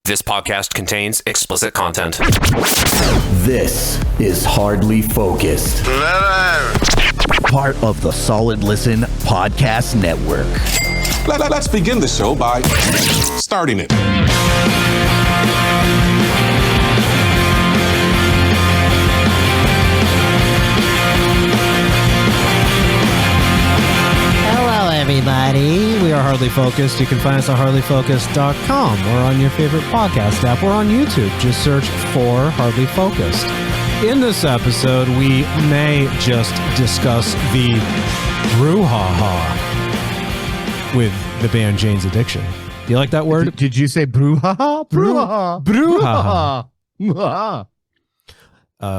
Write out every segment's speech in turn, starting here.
This podcast contains explicit content. This is Hardly Focused. Part of the Solid Listen Podcast Network. Let's begin the show by starting it. Hello, everybody. We are Hardly Focused. You can find us at hardlyfocused.com or on your favorite podcast app or on YouTube. Just search for Hardly Focused. In this episode, we may just discuss the brouhaha with the band Jane's Addiction. Do you like that word? Did you say brouhaha? Brouhaha. Brouhaha.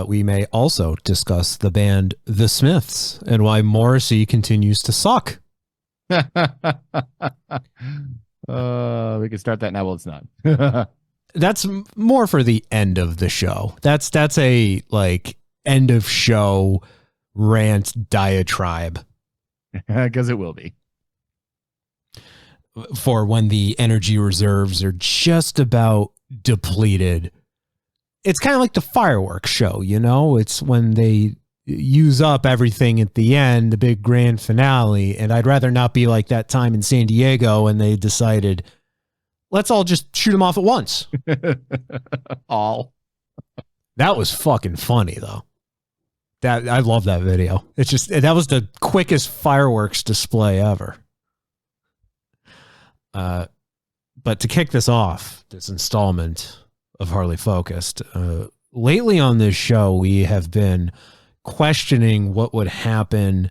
We may also discuss the band The Smiths and why Morrissey continues to suck. We can start that now. Well, it's not. That's more for the end of the show. That's a like end of show rant diatribe. Because it will be. For when the energy reserves are just about depleted. It's kind of like the fireworks show, you know? It's when they use up everything at the end, the big grand finale. And I'd rather not be like that time in San Diego when they decided, let's all just shoot them off at once. All. That was fucking funny, though. I love that video. It's just, that was the quickest fireworks display ever. But to kick this off, this installment of Hardly Focused, lately on this show, we have been questioning what would happen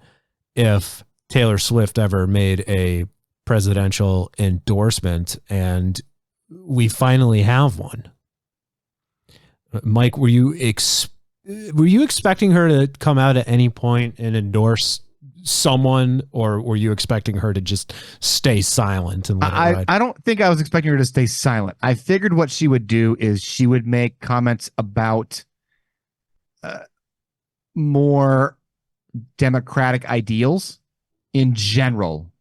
if Taylor Swift ever made a presidential endorsement, and we finally have one. Mike, were you expecting her to come out at any point and endorse someone, or were you expecting her to just stay silent and let it ride? I don't think I was expecting her to stay silent. I figured what she would do is she would make comments about more democratic ideals in general.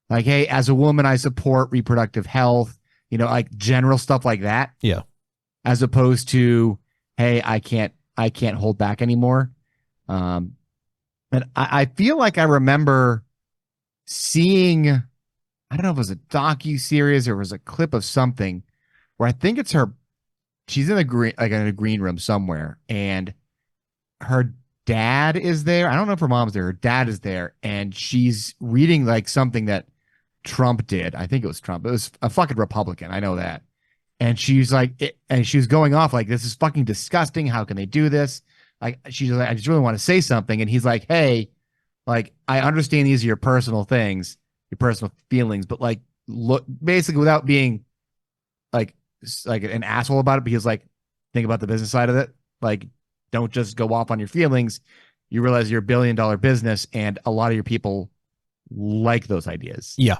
Like, hey, as a woman, I support reproductive health, you know, like general stuff like that. Yeah. As opposed to, hey, I can't hold back anymore. And I feel like I remember seeing, I don't know if it was a docu-series or it was a clip of something where I think it's her, she's in a green room somewhere, and her dad is there. I don't know if her mom's there. Her dad is there, and she's reading like something that Trump did. I think it was Trump. It was a fucking Republican. I know that. And she's like, and she was going off like, this is fucking disgusting. How can they do this? Like, she's like, I just really want to say something. And he's like, hey, like, I understand these are your personal things, your personal feelings, but like, look, basically without being like an asshole about it, because like, think about the business side of it. Like, don't just go off on your feelings. You realize you're $1 billion business, and a lot of your people like those ideas. Yeah.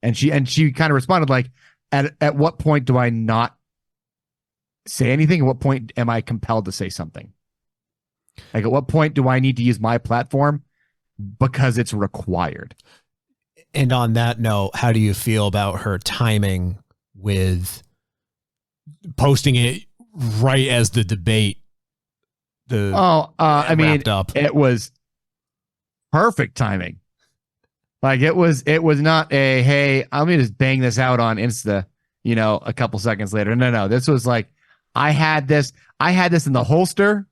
And she kind of responded like, at what point do I not say anything? At what point am I compelled to say something? Like, at what point do I need to use my platform because it's required? And on that note, how do you feel about her timing with posting it right as the debate? I mean, up? It was perfect timing. Like, it was not a, hey, I'm going to just bang this out on Insta, you know, a couple seconds later. No. This was like, I had this in the holster,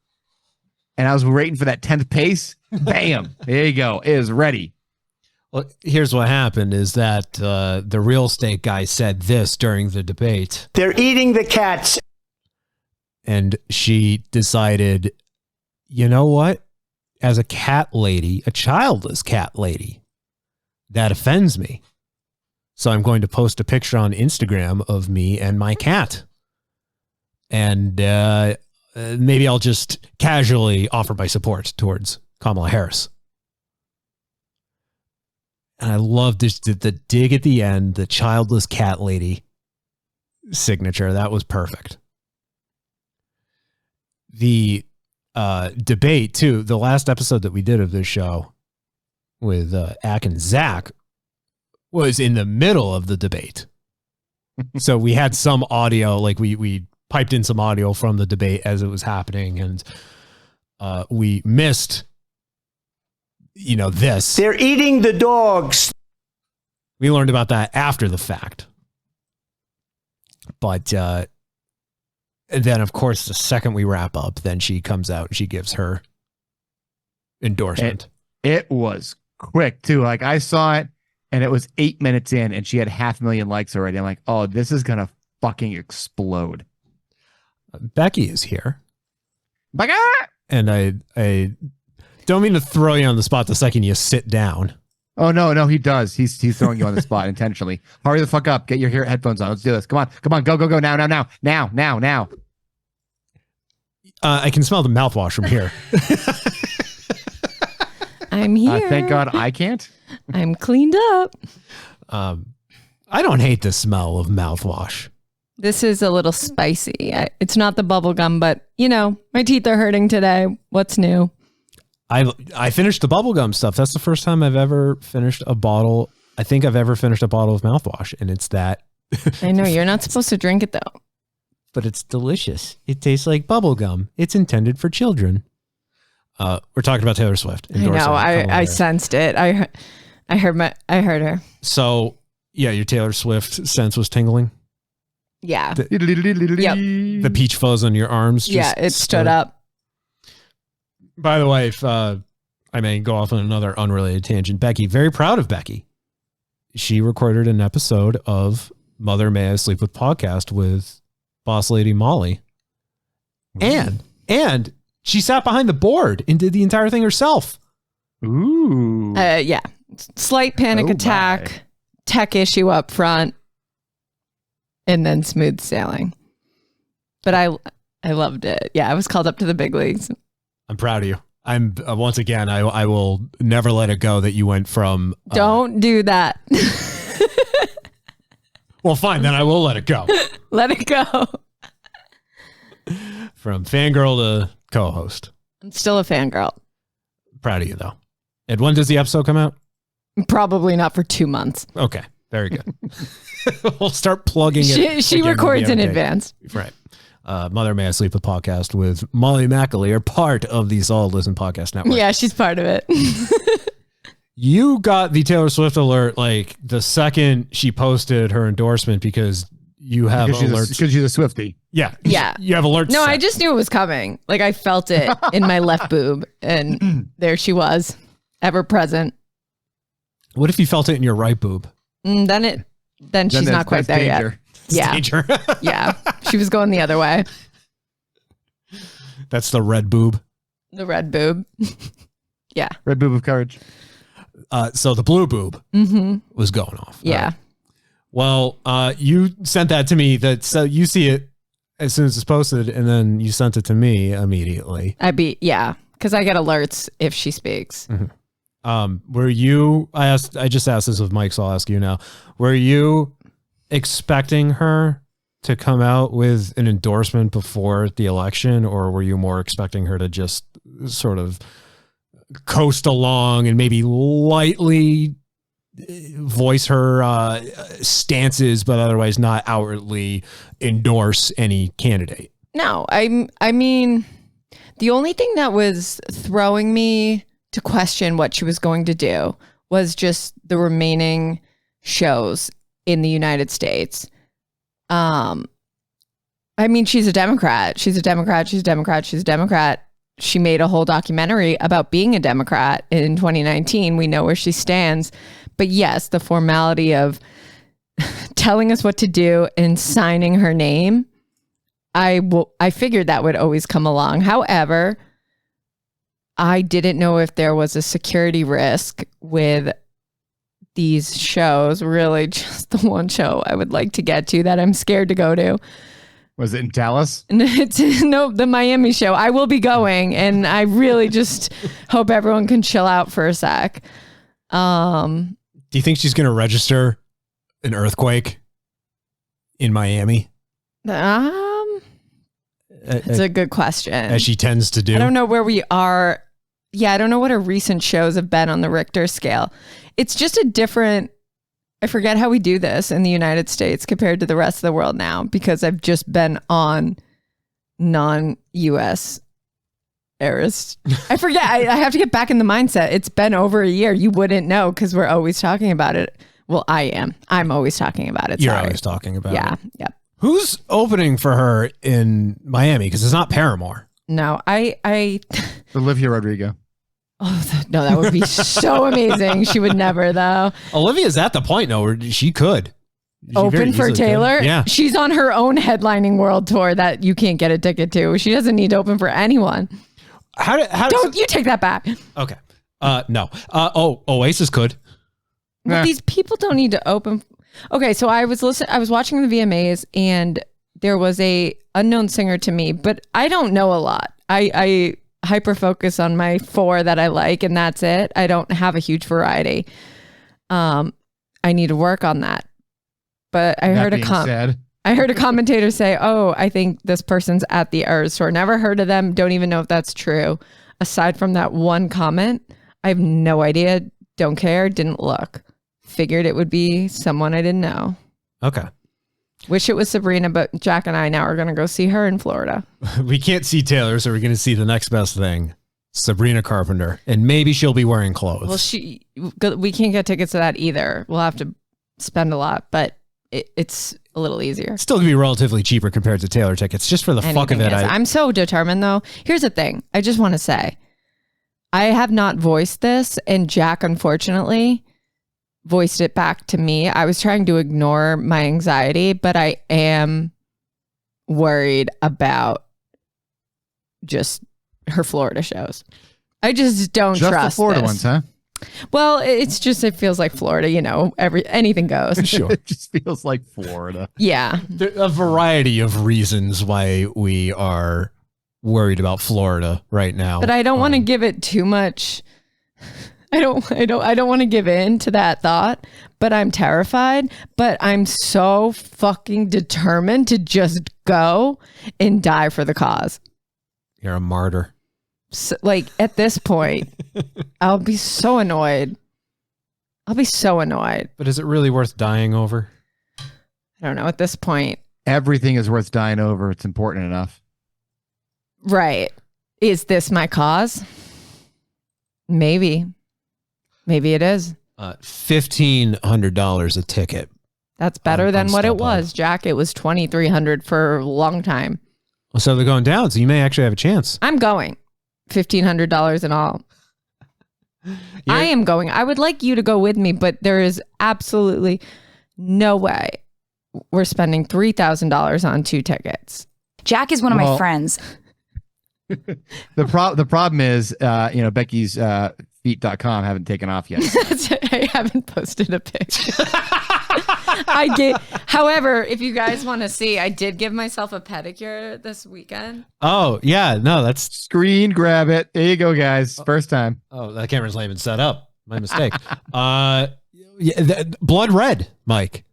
and I was waiting for that 10th pace. Bam. There you go. It is ready. Well, here's what happened is that the real estate guy said this during the debate. They're eating the cats. And she decided, you know what? As a cat lady, a childless cat lady, that offends me. So I'm going to post a picture on Instagram of me and my cat. And maybe I'll just casually offer my support towards Kamala Harris. And I love this, the dig at the end, the childless cat lady signature. That was perfect. The debate, too, the last episode that we did of this show with Ack and Zach was in the middle of the debate. So we had some audio, like we piped in some audio from the debate as it was happening, and we missed, this. They're eating the dogs. We learned about that after the fact. But then, of course, the second we wrap up, then she comes out and she gives her endorsement. It was quick, too. Like, I saw it, and it was 8 minutes in, and she had 500,000 likes already. I'm like, oh, this is going to fucking explode. Becky is here. Becca! And I don't mean to throw you on the spot the second you sit down. Oh, no, he does. He's throwing you on the spot intentionally. Hurry the fuck up. Get your headphones on. Let's do this. Come on. Go. Now. I can smell the mouthwash from here. I'm here. Thank God I can't. I'm cleaned up. I don't hate the smell of mouthwash. This is a little spicy. It's not the bubble gum, but my teeth are hurting today. What's new? I finished the bubblegum stuff. That's the first time I've ever finished a bottle. I think I've ever finished a bottle of mouthwash, and it's that. I know you're not supposed to drink it though. But it's delicious. It tastes like bubblegum. It's intended for children. We're talking about Taylor Swift. I know. I sensed it. I heard her. So yeah, your Taylor Swift sense was tingling. Yeah. The peach fuzz on your arms. Just it stood up. By the way, if I may go off on another unrelated tangent, Becky, very proud of Becky. She recorded an episode of Mother May I Sleep With podcast with boss lady Molly. And she sat behind the board and did the entire thing herself. Ooh. Yeah. Slight panic attack, tech issue up front, and then smooth sailing. But I loved it. Yeah, I was called up to the big leagues. I'm proud of you. I'm once again, I will never let it go that you went from... Don't do that. Well, fine, then I will let it go. Let it go. From fangirl to co-host. I'm still a fangirl. Proud of you, though. And when does the episode come out? Probably not for 2 months. Okay, very good. We'll start plugging it. She records in advance. Right. Mother May I Sleep With podcast with Molly McAleer, part of the Solid Listen podcast network. Yeah, she's part of it. You got the Taylor Swift alert like the second she posted her endorsement because you have alerts. Because she's a Swiftie. Yeah. Yeah. You have alerts. No, set. I just knew it was coming. Like I felt it in my left boob and there she was, ever present. What if you felt it in your right boob? Then she's not quite there danger. yet. Danger. Yeah. She was going the other way. That's the red boob. The red boob. Yeah. Red boob of courage. So the blue boob was going off. Yeah. Right? Well, you sent that to me. So you see it as soon as it's posted, and then you sent it to me immediately. Because I get alerts if she speaks. Were you? I just asked this of Mike, so I'll ask you now. Were you expecting her to come out with an endorsement before the election, or were you more expecting her to just sort of coast along and maybe lightly voice her stances, but otherwise not outwardly endorse any candidate? No, I mean, the only thing that was throwing me to question what she was going to do was just the remaining shows in the United States. I mean, she's a Democrat. She's a Democrat. She made a whole documentary about being a Democrat in 2019. We know where she stands. But yes, the formality of telling us what to do and signing her name, I figured that would always come along. However, I didn't know if there was a security risk with these shows. Really, just the one show I would like to get to that I'm scared to go to. Was it in Dallas? No, the Miami show. I will be going, and I really just hope everyone can chill out for a sec. Do you think she's going to register an earthquake in Miami? It's a good question. As she tends to do. I don't know where we are. Yeah, I don't know what her recent shows have been on the Richter scale. It's just a different I forget how we do this in the United States compared to the rest of the world now, because I've just been on non-US eras. I forget. I have to get back in the mindset. It's been over a year. You wouldn't know because we're always talking about it. Well, I am. I'm always talking about it. You're Sorry. always talking about it. Yeah. Yep. Who's opening for her in Miami? Because it's not Paramore. No, I Olivia Rodrigo. Oh, no, that would be so amazing. She would never, though. Olivia's at the point now where she could. She very Open for easily Taylor? could. Yeah. She's on her own headlining world tour that you can't get a ticket to. She doesn't need to open for anyone. Don't you take that back. Okay. No. Oasis could. But these people don't need to open. Okay, so I was watching the VMAs, and there was a unknown singer to me, but I don't know a lot. I hyper focus on my 4 that I like, and that's it. I don't have a huge variety. I need to work on that. But I heard a commentator say, "Oh, I think this person's at the Eras Tour. Never heard of them. Don't even know if that's true." Aside from that one comment, I have no idea. Don't care. Didn't look. Figured it would be someone I didn't know. Okay. Wish it was Sabrina, but Jack and I now are going to go see her in Florida. We can't see Taylor, so we're going to see the next best thing, Sabrina Carpenter, and maybe she'll be wearing clothes. Well, we can't get tickets to that either. We'll have to spend a lot, but it's a little easier. Still going to be relatively cheaper compared to Taylor tickets, just for the fuck of it. I'm so determined, though. Here's the thing. I just want to say, I have not voiced this, and Jack, unfortunately, voiced it back to me. I was trying to ignore my anxiety, but I am worried about just her Florida shows. I just don't trust the Florida this. ones, huh? Well, it feels like Florida, anything goes. Sure. It just feels like Florida. Yeah. There are a variety of reasons why we are worried about Florida right now. But I don't want to give it too much. I don't want to give in to that thought, but I'm terrified, but I'm so fucking determined to just go and die for the cause. You're a martyr. So, at this point, I'll be so annoyed. But is it really worth dying over? I don't know at this point. Everything is worth dying over. It's important enough. Right. Is this my cause? Maybe it is. $1,500 a ticket. That's better than what it was, Jack. It was $2,300 for a long time. Well, so they're going down, so you may actually have a chance. I'm going. $1,500 in all. I am going. I would like you to go with me, but there is absolutely no way we're spending $3,000 on 2 tickets. Jack is one of my friends. The problem is, Becky's feet.com haven't taken off yet. I haven't posted a picture. However, if you guys want to see, I did give myself a pedicure this weekend. Oh, yeah. No, that's screen grab it. There you go, guys. First time. Oh, that camera's not even set up. My mistake. Blood red, Mike.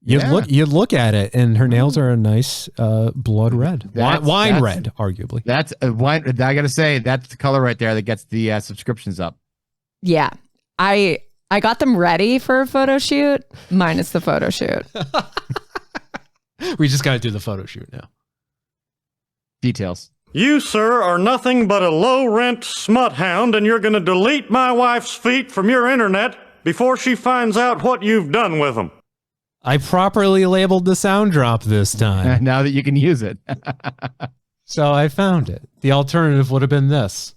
You look at it, and her nails are a nice blood red, wine red, arguably. That's a wine. I gotta say, that's the color right there that gets the subscriptions up. Yeah, I got them ready for a photo shoot, minus the photo shoot. We just got to do the photo shoot now. Details. You, sir, are nothing but a low-rent smut hound, and you're going to delete my wife's feet from your internet before she finds out what you've done with them. I properly labeled the sound drop this time. Now that you can use it. So I found it. The alternative would have been this.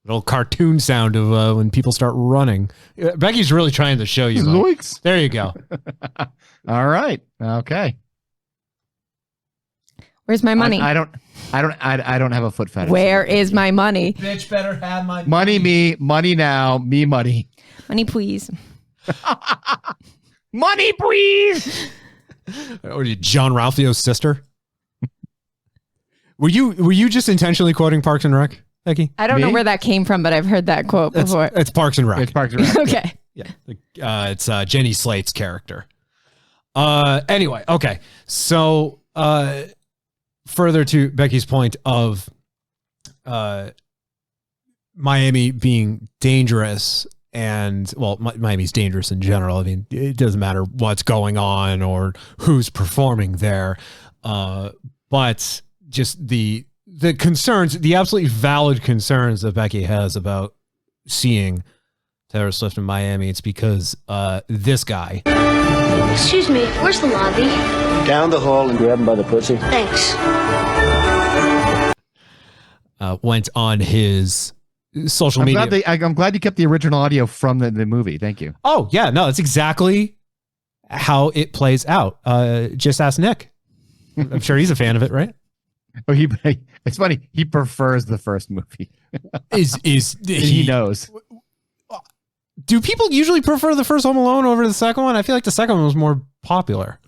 Little cartoon sound of when people start running. Becky's really trying to show you. Zoinks. There you go. All right. Okay. Where's my money? I don't have a foot fetish. Where is my money? Bitch better have my money. Money now. Me money. Money, please. Money, please. Or you, John Ralphio's sister? Were you just intentionally quoting Parks and Rec, Becky? I don't know where that came from, but I've heard that quote before. It's Parks and Rec. It's Parks and Rec. Okay. Yeah. It's Jenny Slate's character. Anyway, okay. So further to Becky's point of Miami being dangerous And well, Miami's dangerous in general. I mean, it doesn't matter what's going on or who's performing there. But just the concerns, the absolutely valid concerns that Becky has about seeing Taylor Swift in Miami, it's because this guy. Excuse me, where's the lobby? Down the hall and grab him by the pussy. Thanks. Went on his social media. I'm glad you kept the original audio from the movie. Thank you. Oh, yeah. No, it's exactly how it plays out. Just ask Nick. I'm sure he's a fan of it, right? Oh, it's funny. He prefers the first movie. He knows. Do people usually prefer the first Home Alone over the second one? I feel like the second one was more popular.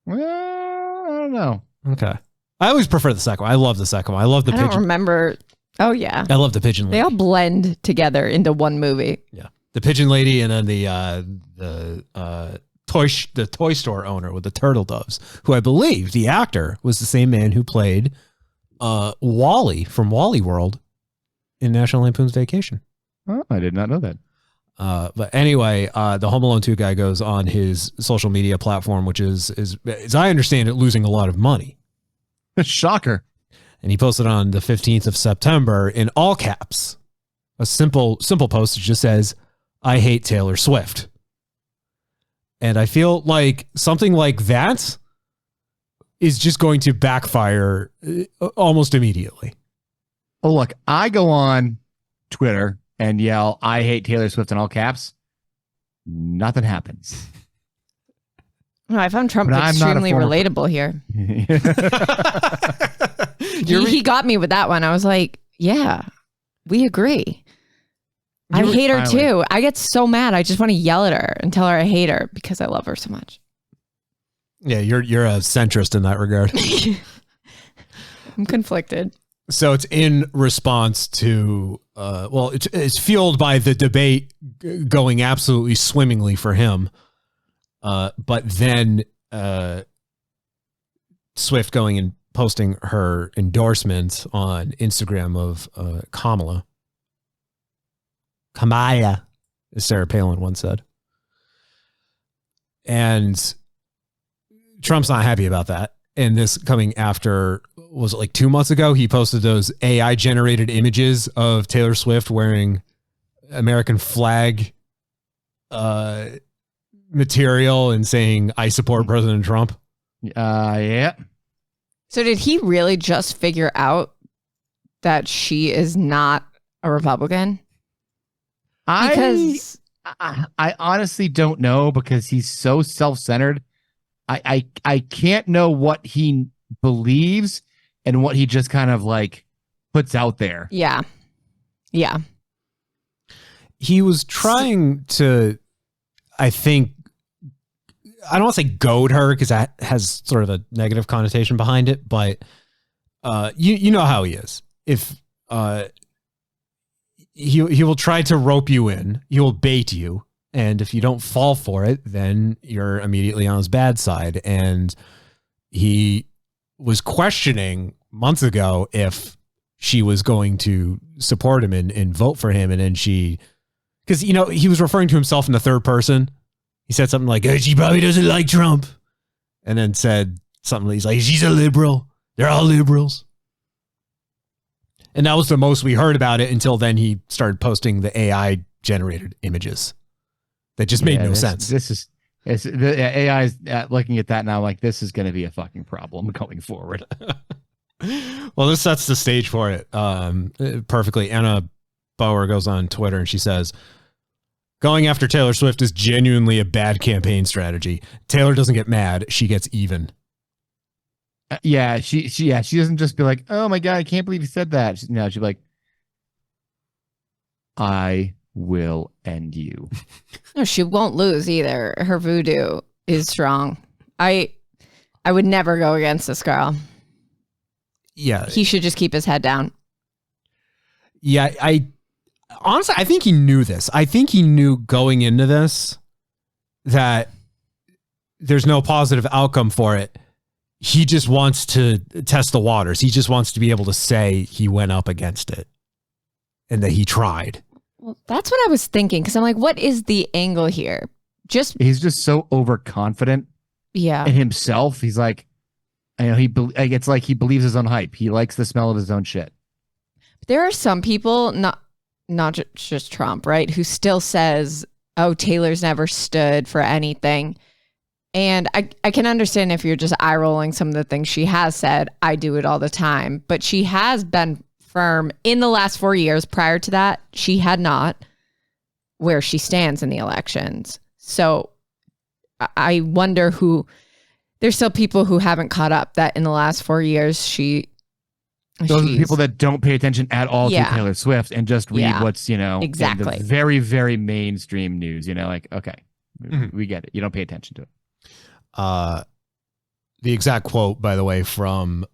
Well, I don't know. Okay. I always prefer the second one. I love the second one. I love the pigeon. I don't remember. Oh, yeah. I love the pigeon lady. They all blend together into one movie. Yeah. The pigeon lady and then the toy store owner with the turtle doves, who I believe the actor was the same man who played Wally from Wally World in National Lampoon's Vacation. Oh, I did not know that. But anyway, the Home Alone 2 guy goes on his social media platform, which is, as I understand it, losing a lot of money. Shocker. And he posted on the 15th of September in all caps, a simple post that just says, "I hate Taylor Swift." And I feel like something like that is just going to backfire almost immediately. Oh, look, I go on Twitter and yell, "I hate Taylor Swift" in all caps. Nothing happens. No, I found Trump extremely relatable here. He got me with that one. I was like, yeah, we agree. I hate her too. I get so mad. I just want to yell at her and tell her I hate her because I love her so much. Yeah, you're a centrist in that regard. I'm conflicted. So it's in response to, it's fueled by the debate going absolutely swimmingly for him. But then Swift going and posting her endorsement on Instagram of Kamala, as Sarah Palin once said. And Trump's not happy about that. And this coming after, was it like 2 months ago? He posted those AI generated images of Taylor Swift wearing American flag material and saying, "I support President Trump." Yeah. So did he really just figure out that she is not a Republican? I honestly don't know, because he's so self-centered. I can't know what he believes and what he just kind of like puts out there. Yeah. Yeah. He was trying to, I think, I don't want to say goad her because that has sort of a negative connotation behind it, but you know how he is. If he will try to rope you in, he will bait you, and if you don't fall for it, then you're immediately on his bad side. And he was questioning months ago if she was going to support him and vote for him, and then because he was referring to himself in the third person. He said something like, "She probably doesn't like Trump," and then said something. He's like, "She's a liberal. They're all liberals." And that was the most we heard about it until then he started posting the AI generated images that just made no sense. The AI is looking at that now like this is going to be a fucking problem going forward. Well, this sets the stage for it perfectly. Anna Bauer goes on Twitter and she says, "Going after Taylor Swift is genuinely a bad campaign strategy. Taylor doesn't get mad. She gets even." She doesn't just be like, "Oh my God, I can't believe you said that." She'd be like, "I will end you." No, she won't lose either. Her voodoo is strong. I would never go against this girl. Yeah. He should just keep his head down. Yeah, honestly, I think he knew this. I think he knew going into this that there's no positive outcome for it. He just wants to test the waters. He just wants to be able to say he went up against it and that he tried. Well, that's what I was thinking because I'm like, what is the angle here? He's just so overconfident in himself. He's like, it's like he believes his own hype. He likes the smell of his own shit. There are some people, not just Trump, right, who still says, oh, Taylor's never stood for anything. And I can understand if you're just eye rolling some of the things she has said. I do it all the time. But she has been firm in the last 4 years. Prior to that, she had not, where she stands in the elections. So I wonder there's still people who haven't caught up that in the last 4 years, those are the people that don't pay attention at all to Taylor Swift and just read what's, exactly. in the very, very mainstream news, like, okay, we get it. You don't pay attention to it. The exact quote, by the way, from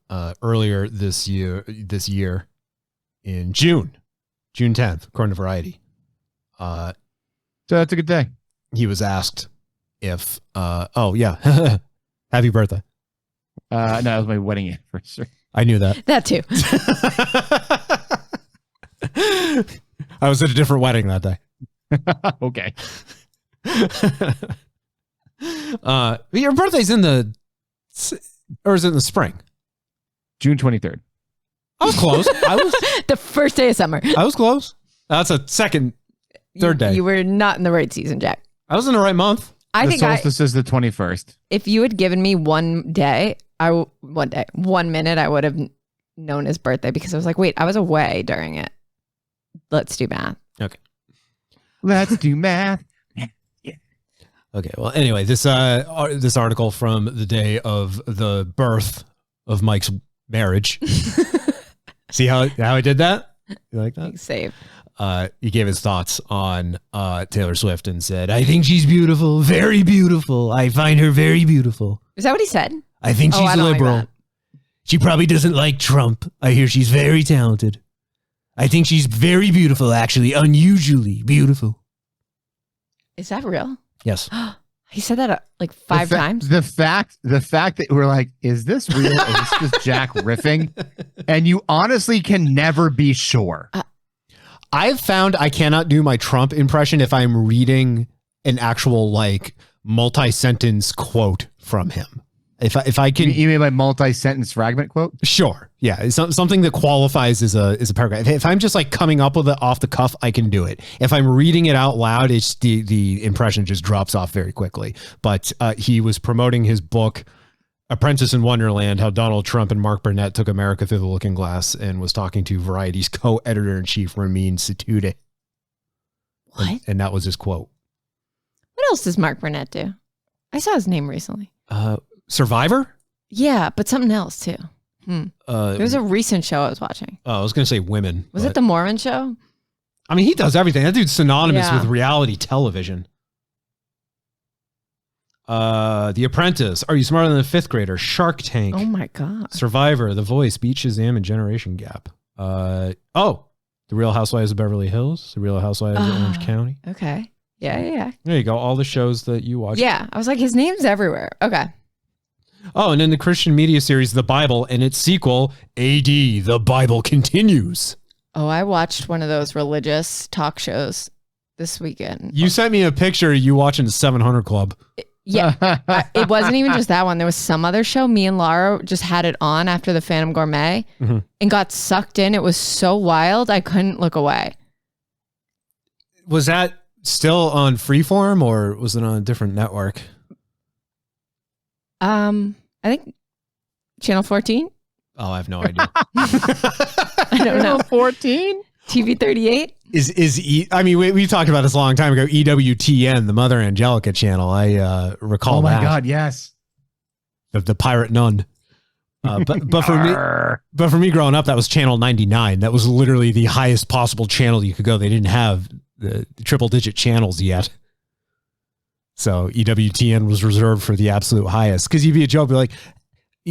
earlier this year in June 10th, according to Variety. So that's a good day. He was asked if, happy birthday. No, it was my wedding anniversary. I knew that. That too. I was at a different wedding that day. Okay. Your birthday's is it in the spring? June 23rd. I was close. The first day of summer. I was close. That's a third day. You were not in the right season, Jack. I was in the right month. The solstice is the 21st. If you had given me 1 minute, I would have known his birthday because I was like, wait, I was away during it. Let's do math. Okay. Let's do math. Okay. Well, anyway, this article from the day of the birth of Mike's marriage. See how I did that? You like that? Save. He gave his thoughts on Taylor Swift and said, I think she's beautiful, very beautiful. I find her very beautiful. Is that what he said? I think she's liberal. Like she probably doesn't like Trump. I hear she's very talented. I think she's very beautiful, actually, unusually beautiful. Is that real? Yes. He said that like 5 times. The fact that we're like, is this real? Or is this just Jack riffing? And you honestly can never be sure. I've found I cannot do my Trump impression if I'm reading an actual like multi-sentence quote from him. If I can, you mean my multi-sentence fragment quote? Sure, yeah, it's something that qualifies as a paragraph. If I'm just like coming up with it off the cuff, I can do it. If I'm reading it out loud, it's the impression just drops off very quickly. But he was promoting his book, Apprentice in Wonderland: How Donald Trump and Mark Burnett Took America Through the Looking Glass, and was talking to Variety's co-editor-in-chief Ramin Sotoudeh. What? And that was his quote. What else does Mark Burnett do? I saw his name recently. Survivor? Yeah, but something else too. There's a recent show I was watching. Oh, I was going to say Women. Was it the Mormon show? I mean, he does everything. That dude's synonymous with reality television. The Apprentice, Are You Smarter Than a Fifth Grader? Shark Tank. Oh my God. Survivor, The Voice, Beat Shazam, and Generation Gap. The Real Housewives of Beverly Hills, The Real Housewives of Orange County. Okay. Yeah. There you go. All the shows that you watch. Yeah. I was like, his name's everywhere. Okay. Oh, and then the Christian media series, The Bible, and its sequel, AD, The Bible Continues. Oh, I watched one of those religious talk shows this weekend. You sent me a picture of you watching the 700 Club. Yeah. It wasn't even just that one. There was some other show. Me and Laura just had it on after the Phantom Gourmet and got sucked in. It was so wild. I couldn't look away. Was that still on Freeform or was it on a different network? I think Channel 14. Oh, I have no idea. I don't know. 14? TV 38? We talked about this a long time ago. EWTN, the Mother Angelica channel. I recall that. Oh my God, yes. The Pirate Nun. But for me growing up, that was Channel 99. That was literally the highest possible channel you could go. They didn't have the triple digit channels yet. So EWTN was reserved for the absolute highest. Because you'd be a joke, be like,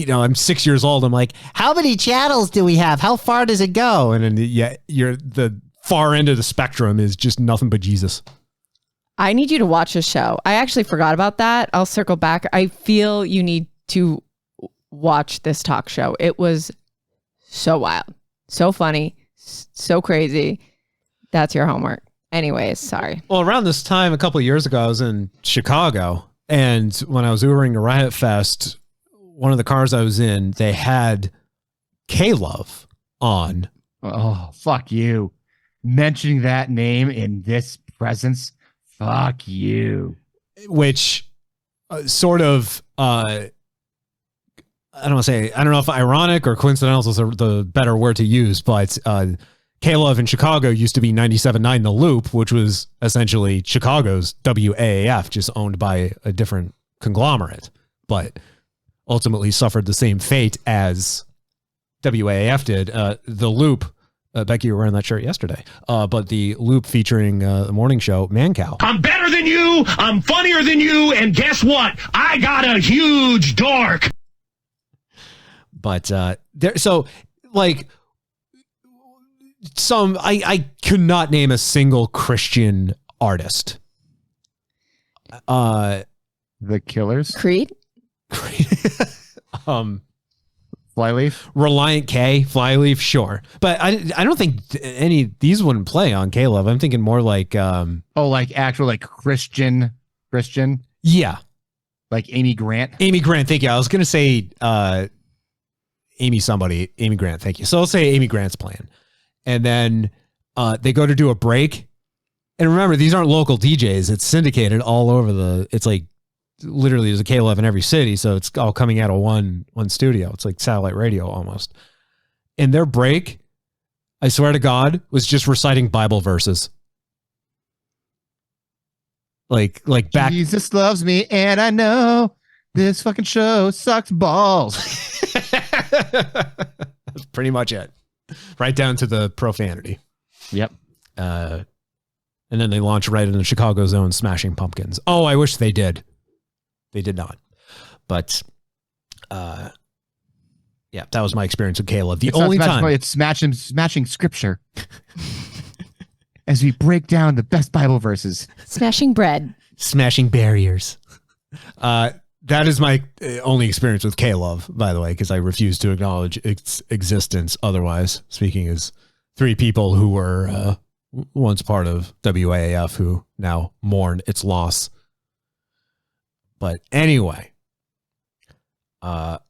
I'm 6 years old. I'm like, how many channels do we have? How far does it go? And then you're the far end of the spectrum is just nothing but Jesus. I need you to watch this show. I actually forgot about that. I'll circle back. I feel you need to watch this talk show. It was so wild, so funny, so crazy. That's your homework. Anyways, sorry. Well, around this time, a couple of years ago, I was in Chicago, and when I was Ubering to Riot Fest, one of the cars I was in, they had K-Love on. Oh, fuck you. Mentioning that name in this presence, fuck you. Which sort of, I don't know if ironic or coincidental is the better word to use, but K-Love in Chicago used to be 97.9 The Loop, which was essentially Chicago's WAAF, just owned by a different conglomerate, but ultimately suffered the same fate as WAAF did. The Loop, Becky, you were wearing that shirt yesterday, but the Loop featuring the morning show, Man Cow. I'm better than you, I'm funnier than you, and guess what? I got a huge dork. But I could not name a single Christian artist. The Killers? Creed? Flyleaf? Reliant K, Flyleaf, sure. But I don't think any of these wouldn't play on K-Love. I'm thinking more like like actual like Christian. Yeah. Like Amy Grant. Amy Grant, thank you. I was gonna say Amy Grant, thank you. So I'll say Amy Grant's playing. And then they go to do a break. And remember, these aren't local DJs. It's syndicated all over it's like literally there's a K-Love in every city. So it's all coming out of one studio. It's like satellite radio almost. And their break, I swear to God, was just reciting Bible verses. Like back. Jesus loves me and I know this fucking show sucks balls. That's pretty much it. Right down to the profanity. Yep. And then they launch right into Chicago's own Smashing Pumpkins. Oh, I wish they did. They did not. But yeah, that was my experience with Caleb. The only time it's smashing scripture. As we break down the best Bible verses. Smashing bread. Smashing barriers. That is my only experience with K-Love, by the way, because I refuse to acknowledge its existence otherwise, speaking as three people who were once part of WAAF who now mourn its loss. But anyway. That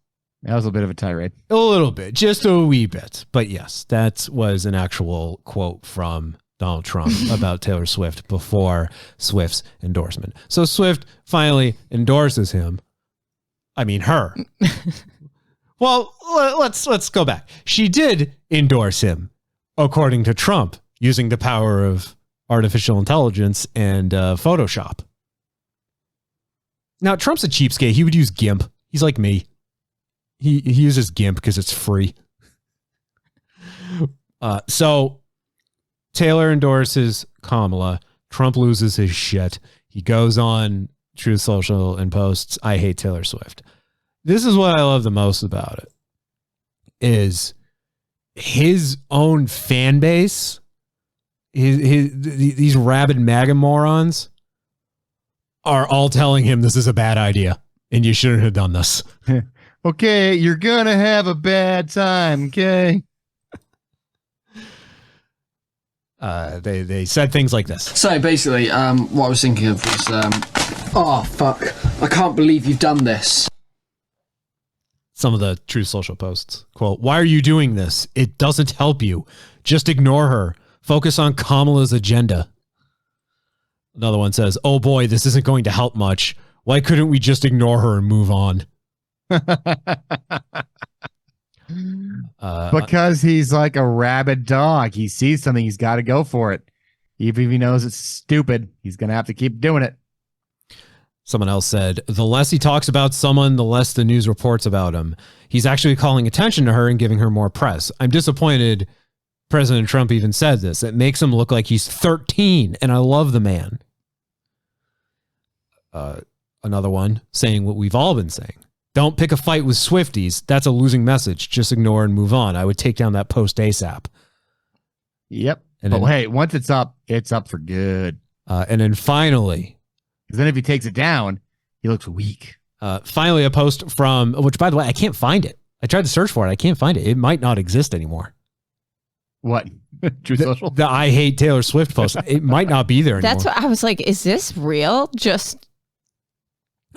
was a bit of a tirade. A little bit, just a wee bit. But yes, that was an actual quote from Donald Trump about Taylor Swift before Swift's endorsement. So Swift finally endorses him. I mean, her. Well, let's go back. She did endorse him, according to Trump, using the power of artificial intelligence and Photoshop. Now, Trump's a cheapskate. He would use GIMP. He's like me. He uses GIMP because it's free. So Taylor endorses Kamala. Trump loses his shit. He goes on Truth Social and posts, I hate Taylor Swift. This is what I love the most about it, is his own fan base, these rabid MAGA morons are all telling him this is a bad idea and you shouldn't have done this. Okay, you're going to have a bad time, okay? They said things like this. So basically, what I was thinking of was, oh, fuck, I can't believe you've done this. Some of the Truth Social posts. Quote, why are you doing this? It doesn't help you. Just ignore her. Focus on Kamala's agenda. Another one says, oh boy, this isn't going to help much. Why couldn't we just ignore her and move on? Because he's like a rabid dog. He sees something, he's got to go for it. Even if he knows it's stupid, he's going to have to keep doing it. Someone else said, the less he talks about someone, the less the news reports about him. He's actually calling attention to her and giving her more press. I'm disappointed President Trump even said this. It makes him look like he's 13, and I love the man. Another one saying what we've all been saying. Don't pick a fight with Swifties. That's a losing message. Just ignore and move on. I would take down that post ASAP. Yep. And but then, hey, once it's up for good. And then finally, because then if he takes it down, he looks weak. Finally, a post from, which by the way, I can't find it. I tried to search for it. I can't find it. It might not exist anymore. What? True Social? The I hate Taylor Swift post. It might not be there anymore. That's what I was like, is this real? Just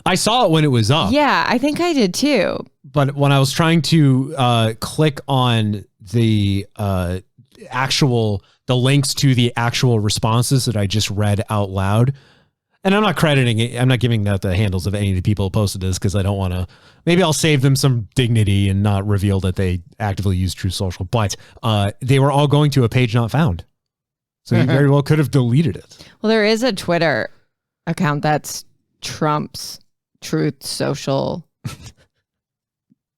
I saw it when it was up. yeah, I think I did too. But when I was trying to click on the links to the actual responses that I just read out loud, and I'm not crediting it, I'm not giving out the handles of any of the people who posted this because I don't want to. Maybe I'll save them some dignity and not reveal that they actively use True Social. But they were all going to a page not found, so you very well could have deleted it. Well, there is a Twitter account that's Trump's Truth Social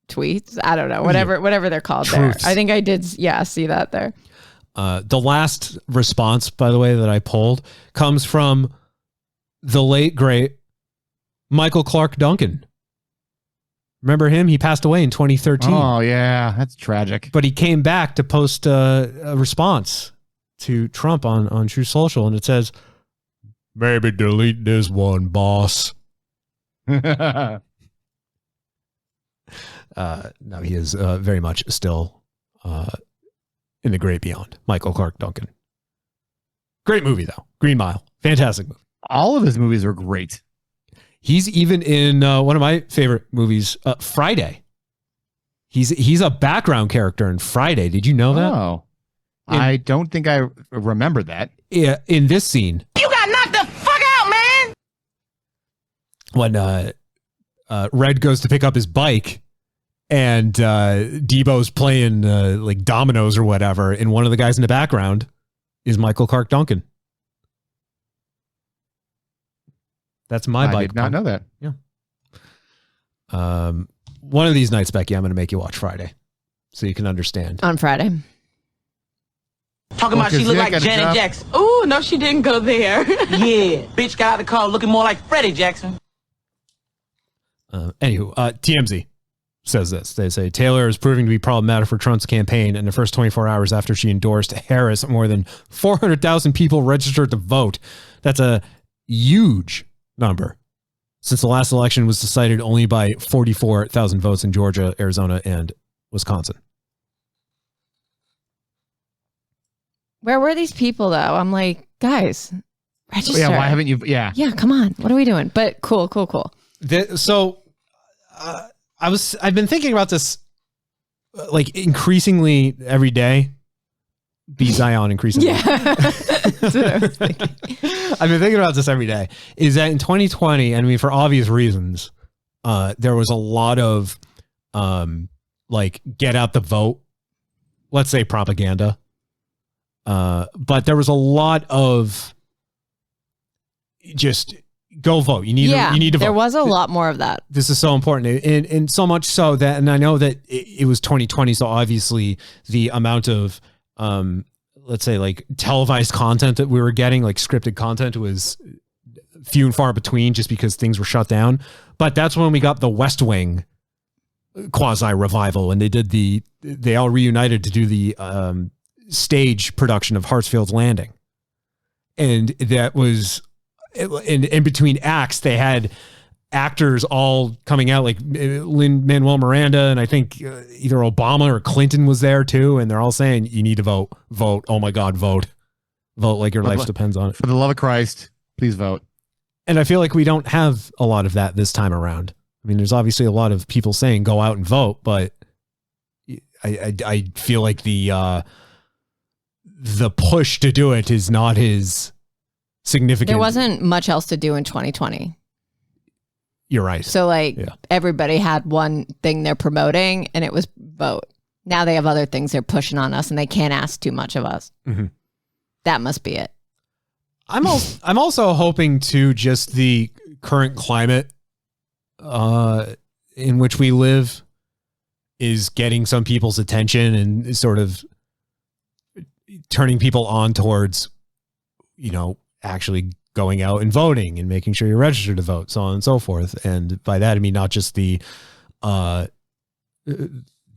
tweets. I don't know, whatever they're called. Truths. There. I think I did. Yeah, see that there. The last response, by the way, that I pulled comes from the late great Michael Clark Duncan. Remember him? He passed away in 2013. Oh yeah, that's tragic. But he came back to post a response to Trump on True Social, and it says, "Maybe delete this one, boss." No, he is very much still in the great beyond. Michael Clark Duncan. Great movie, though. Green Mile. Fantastic movie. All of his movies are great. He's even in one of my favorite movies, Friday. He's a background character in Friday. Did you know that? Oh, I don't think I remember that. Yeah, in this scene. You got knocked the fuck out, man! When Red goes to pick up his bike and Debo's playing like dominoes or whatever, and one of the guys in the background is Michael Clark Duncan. That's my bike. I did not know that. Yeah. One of these nights, Becky, I'm going to make you watch Friday so you can understand. On Friday. Talking about she looked like Janet Jackson. Oh, no, she didn't go there. Yeah, bitch got out of the car looking more like Freddie Jackson. Anywho, TMZ says this. They say Taylor is proving to be problematic for Trump's campaign. In the first 24 hours after she endorsed Harris, more than 400,000 people registered to vote. That's a huge number. Since the last election was decided only by 44,000 votes in Georgia, Arizona, and Wisconsin. Where were these people, though? I'm like, guys, register. Yeah, why haven't you? Yeah. Yeah, come on. What are we doing? But cool. I've been thinking about this like increasingly every day. Be Zion increasingly. Yeah. That's what I was thinking. I've been thinking about this every day. Is that in 2020, and I mean, for obvious reasons, there was a lot of like get out the vote, let's say propaganda. But there was a lot of just go vote. You need to vote. There was a lot more of that. This is so important. And so much so that, and I know that it was 2020. So obviously the amount of, let's say like televised content that we were getting, like scripted content, was few and far between just because things were shut down. But that's when we got the West Wing quasi revival, and they all reunited to do the stage production of Hartsfield's Landing. And that was in between acts, they had actors all coming out, like Lin-Manuel Miranda, and I think either Obama or Clinton was there too, and they're all saying you need to vote. Oh my God, vote like your life depends on it. For the love of Christ, please vote. And I feel like we don't have a lot of that this time around. I mean, there's obviously a lot of people saying go out and vote, but I feel like the push to do it is not as significant. There wasn't much else to do in 2020. You're right. So everybody had one thing they're promoting, and it was vote. Now they have other things they're pushing on us, and they can't ask too much of us. Mm-hmm. That must be it. I'm also hoping to just the current climate in which we live is getting some people's attention and sort of turning people on towards, actually going out and voting and making sure you're registered to vote, so on and so forth. And by that, I mean, not just the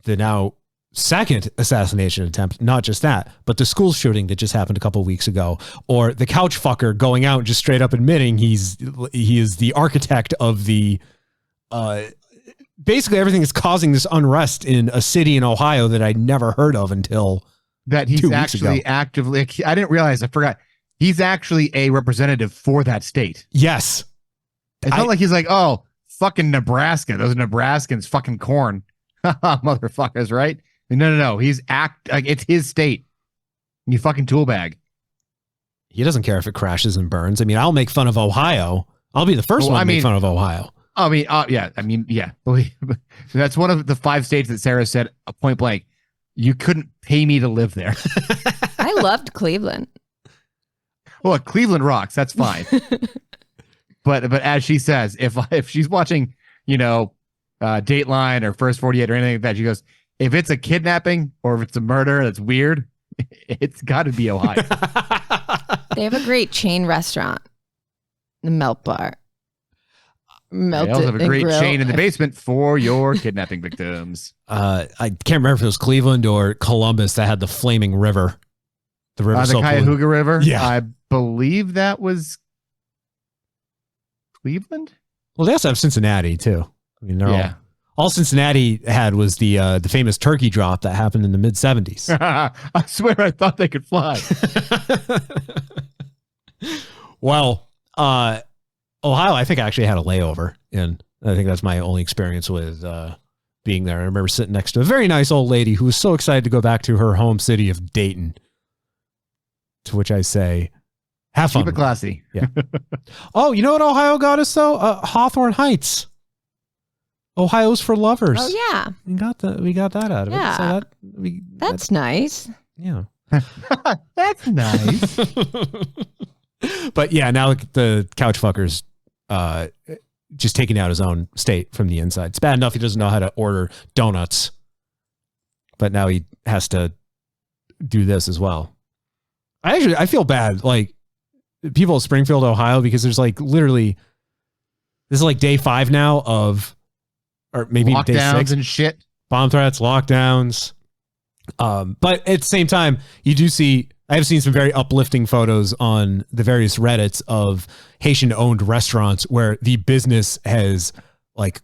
now second assassination attempt, not just that, but the school shooting that just happened a couple of weeks ago, or the couch fucker going out and just straight up admitting he is the architect of the, basically everything is causing this unrest in a city in Ohio that I'd never heard of until that he's actually actively. I didn't realize. I forgot. He's actually a representative for that state. Yes. It's not like he's like, oh, fucking Nebraska. Those Nebraskans fucking corn. Motherfuckers, right? No. He's like it's his state. You fucking tool bag. He doesn't care if it crashes and burns. I mean, I'll make fun of Ohio. I'll be the first one to make fun of Ohio. I mean, yeah. That's one of the 5 states that Sarah said point blank, you couldn't pay me to live there. I loved Cleveland. Well, Cleveland rocks. That's fine. but as she says, if she's watching, Dateline or First 48 or anything like that, she goes, if it's a kidnapping or if it's a murder that's weird, it's got to be Ohio. They have a great chain restaurant, the Melt Bar. They also have a great chain in the basement for your kidnapping victims. I can't remember if it was Cleveland or Columbus that had the flaming river. The river, the Cuyahoga River. Yeah, I believe that was Cleveland. Well, they also have Cincinnati too. I mean, they're all Cincinnati had was the famous turkey drop that happened in the mid 70s. I swear, I thought they could fly. Well, Ohio, I think I actually had a layover, and I think that's my only experience with being there. I remember sitting next to a very nice old lady who was so excited to go back to her home city of Dayton. To which I say, have fun. Keep it classy. Yeah. Oh, you know what Ohio got us though? Hawthorne Heights. Ohio's for lovers. Oh yeah, we got that out of it. So that's nice. Yeah, that's nice. But yeah, now the couch fucker's just taking out his own state from the inside. It's bad enough he doesn't know how to order donuts, but now he has to do this as well. I feel bad, like people of Springfield, Ohio, because there's like literally this is like day 5 now of, or maybe day 6 and shit, bomb threats, lockdowns. But at the same time, you do see. I have seen some very uplifting photos on the various Reddits of Haitian-owned restaurants where the business has like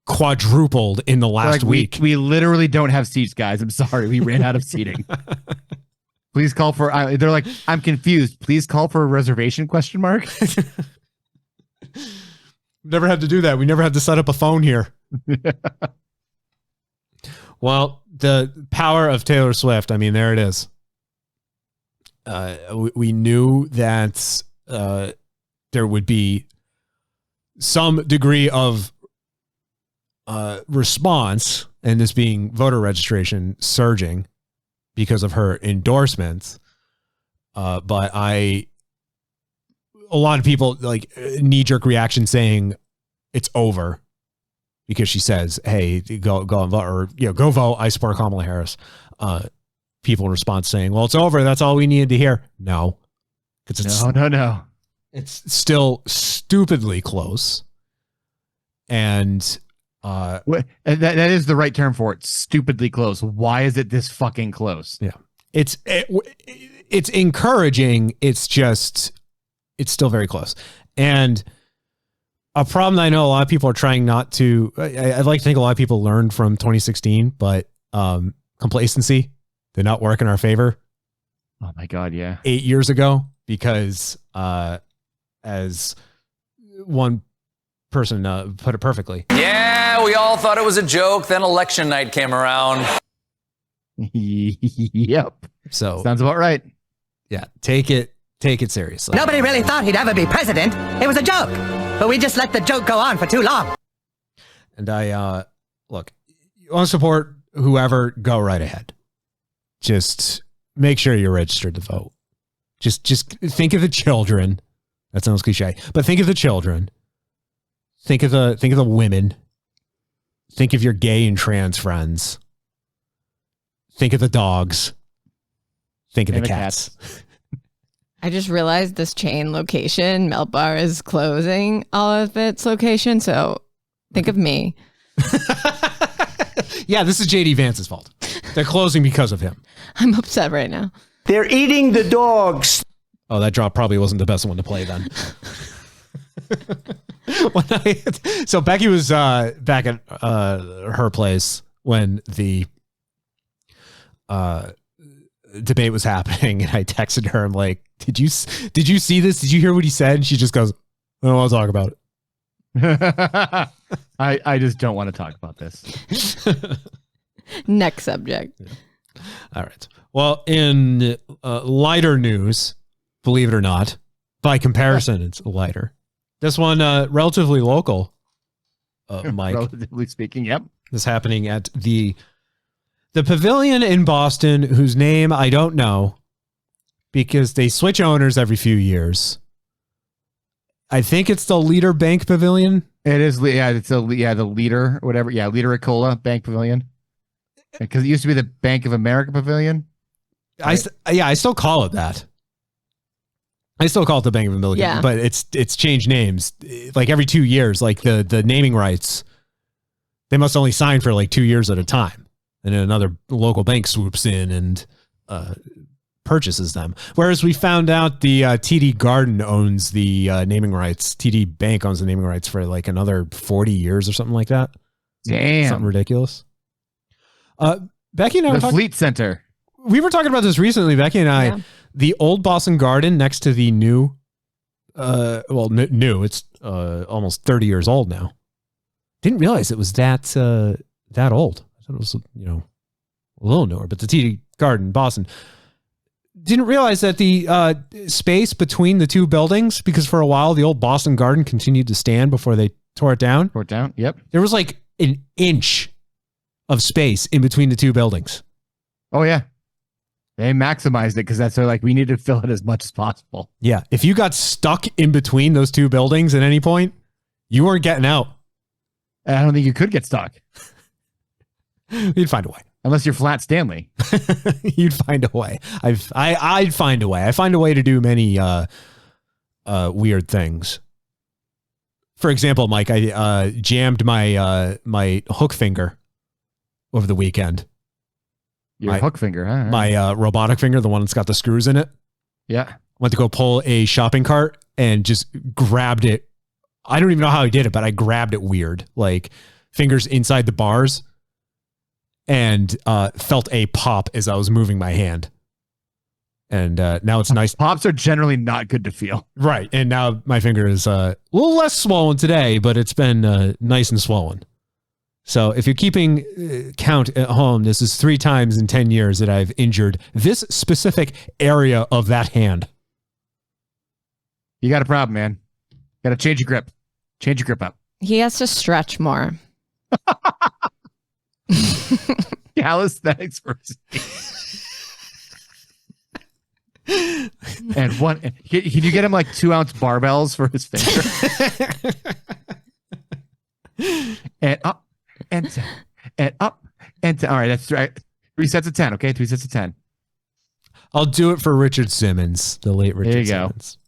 quadrupled in the last week. We literally don't have seats, guys. I'm sorry, we ran out of seating. Please call for. They're like, I'm confused. Please call for a reservation? ? Never had to do that. We never had to set up a phone here. Well, the power of Taylor Swift. I mean, there it is. We knew that there would be some degree of response, and this being voter registration surging because of her endorsements. But a lot of people like knee-jerk reaction saying it's over because she says, "Hey, go and vote," or go vote. I support Kamala Harris. People in response saying, well, it's over. That's all we needed to hear. No. No. It's still stupidly close. And that is the right term for it. Stupidly close. Why is it this fucking close? Yeah. It's encouraging. It's still very close. And a problem that I know a lot of people are trying not to, I'd like to think a lot of people learned from 2016, but complacency did not work in our favor. Oh my God, yeah. 8 years ago, because as one person put it perfectly. Yeah, we all thought it was a joke. Then election night came around. Yep. So sounds about right. Yeah, take it seriously. Nobody really thought he'd ever be president. It was a joke, but we just let the joke go on for too long. And I look, you want to support whoever, go right ahead. Just make sure you're registered to vote. Just think of the children. That sounds cliche, but think of the children. Think of the women. Think of your gay and trans friends. Think of the dogs. Think of the cats. I just realized this chain location, Melt Bar, is closing all of its location. So think of me. Yeah, this is JD Vance's fault. They're closing because of him. I'm upset right now. They're eating the dogs. Oh, that drop probably wasn't the best one to play then. So Becky was back at her place when the debate was happening, and I texted her. I'm like, did you see this? Did you hear what he said? And she just goes, I don't want to talk about it. I just don't want to talk about this. Next subject. Yeah. All right. Well, in lighter news, believe it or not, by comparison, it's lighter. This one, relatively local, Mike. Relatively speaking, yep. This happening at the pavilion in Boston, whose name I don't know, because they switch owners every few years. I think it's the Leader Bank Pavilion. It is, yeah. It's the Leader, whatever. Yeah, Leader Ecola Bank Pavilion. Because it used to be the Bank of America Pavilion. Right? I still call it that. I still call it the Bank of America, but it's changed names like every 2 years. Like the naming rights, they must only sign for like 2 years at a time, and then another local bank swoops in and purchases them. Whereas we found out the TD Garden owns the naming rights. TD Bank owns the naming rights for like another 40 years or something like that. Damn, something ridiculous. Becky and I the Fleet Center. We were talking about this recently, Becky and I. The old Boston Garden next to the new, new. It's almost 30 years old now. Didn't realize it was that old. I thought it was a little newer. But the TD Garden, Boston, didn't realize that the space between the two buildings, because for a while the old Boston Garden continued to stand before they tore it down. Tore it down. Yep. There was like an inch of space in between the two buildings. Oh yeah. They maximized it because that's like we need to fill it as much as possible. Yeah. If you got stuck in between those two buildings at any point, you weren't getting out. I don't think you could get stuck. You'd find a way. Unless you're Flat Stanley. You'd find a way. I'd find a way. I find a way to do many weird things. For example, Mike, I jammed my hook finger over the weekend. Your hook finger, huh? My robotic finger, the one that's got the screws in it. Yeah. Went to go pull a shopping cart and just grabbed it. I don't even know how I did it, but I grabbed it weird, like fingers inside the bars, and felt a pop as I was moving my hand. And now it's nice. Pops are generally not good to feel. Right. And now my finger is a little less swollen today, but it's been nice and swollen. So if you're keeping count at home, this is 3 times in 10 years that I've injured this specific area of that hand. You got a problem, man. Got to change your grip. Change your grip up. He has to stretch more. Calisthenics versus. And one, can you get him like 2-ounce barbells for his finger? And up. And down, and up, and down. All right, that's right. 3 sets of 10, okay? 3 sets of 10. I'll do it for Richard Simmons, the late Richard Simmons.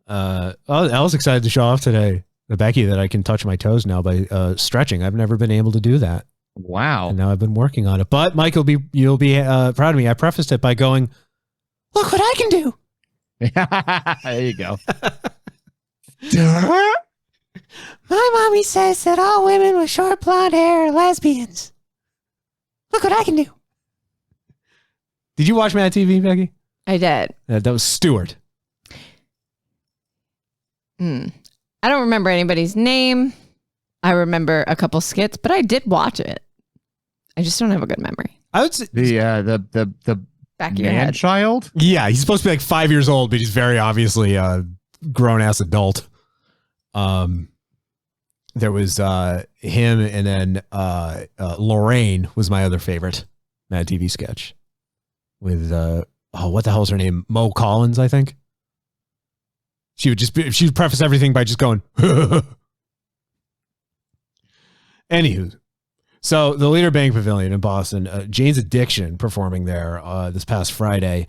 I was excited to show off today, Becky, that I can touch my toes now by stretching. I've never been able to do that. Wow. And now I've been working on it. But Mike, you'll be proud of me. I prefaced it by going, look what I can do. There you go. My mommy says that all women with short blonde hair are lesbians. Look what I can do. Did you watch Mad TV, Becky? I did. That was Stewart. I don't remember anybody's name. I remember a couple skits, but I did watch it. I just don't have a good memory. I would say the back of your head. child. Yeah, he's supposed to be like 5 years old, but he's very obviously a grown ass adult. There was him, and then Lorraine was my other favorite Mad TV sketch with what the hell is her name? Mo Collins, I think. She would preface everything by just going. Anywho, so the Leader Bank Pavilion in Boston, Jane's Addiction performing there this past Friday.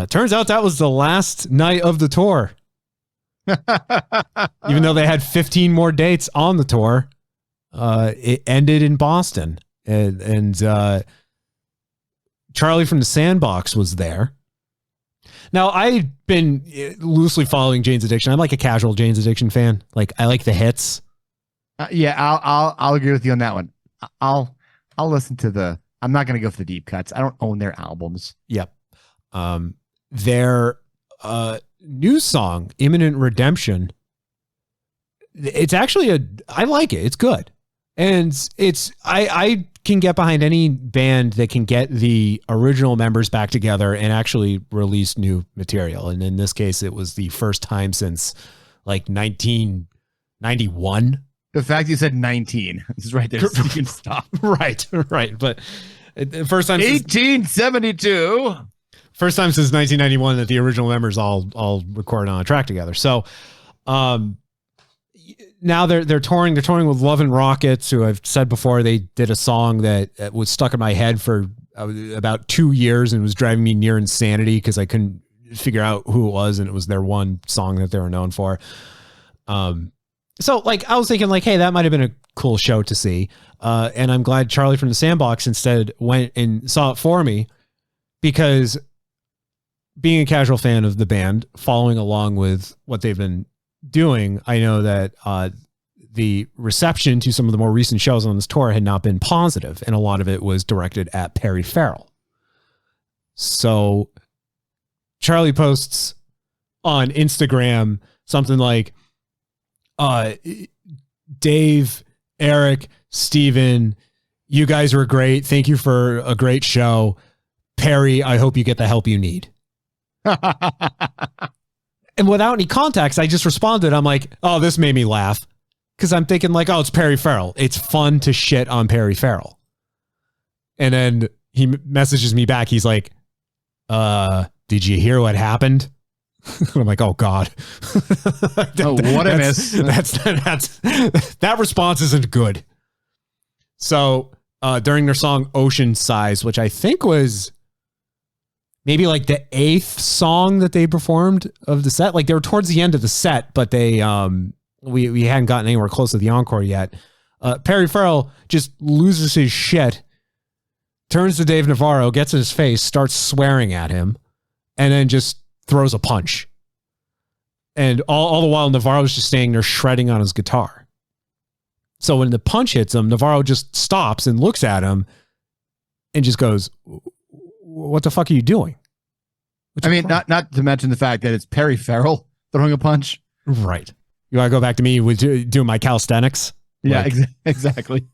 Turns out that was the last night of the tour. Even though they had 15 more dates on the tour, it ended in Boston, and Charlie from the Sandbox was there. Now, I've been loosely following Jane's Addiction. I'm like a casual Jane's Addiction fan. Like, I like the hits. Yeah, I'll agree with you on that one. I'll listen to I'm not going to go for the deep cuts. I don't own their albums. Yep. Their new song, Imminent Redemption, it's actually I like it. It's good. And I can get behind any band that can get the original members back together and actually release new material. And in this case, it was the first time since like 1991. The fact you said 19 is right there. So you can stop. Right. But first time 1872. First time since 1991 that the original members all recorded on a track together. So now they're touring. They're touring with Love and Rockets, who I've said before, they did a song that was stuck in my head for about 2 years and was driving me near insanity because I couldn't figure out who it was, and it was their one song that they were known for. So like I was thinking like, hey, that might have been a cool show to see. And I'm glad Charlie from the Sandbox instead went and saw it for me, because being a casual fan of the band, following along with what they've been doing, I know that the reception to some of the more recent shows on this tour had not been positive, and a lot of it was directed at Perry Farrell. So Charlie posts on Instagram something like, Dave, Eric, Steven, you guys were great. Thank you for a great show. Perry, I hope you get the help you need. And without any context, I just responded. I'm like, oh, this made me laugh. Because I'm thinking like, oh, it's Perry Farrell. It's fun to shit on Perry Farrell. And then he messages me back. He's like, did you hear what happened? I'm like, oh God. What a miss. That response isn't good. So during their song Ocean Size, which I think was maybe like the 8th song that they performed of the set. Like they were towards the end of the set, but they we hadn't gotten anywhere close to the encore yet. Perry Farrell just loses his shit, turns to Dave Navarro, gets in his face, starts swearing at him, and then just throws a punch. And all the while Navarro's just standing there shredding on his guitar. So when the punch hits him, Navarro just stops and looks at him and just goes, what the fuck are you doing? I mean, not to mention the fact that it's Perry Farrell throwing a punch. Right. You want to go back to me with doing my calisthenics? Yeah, exactly.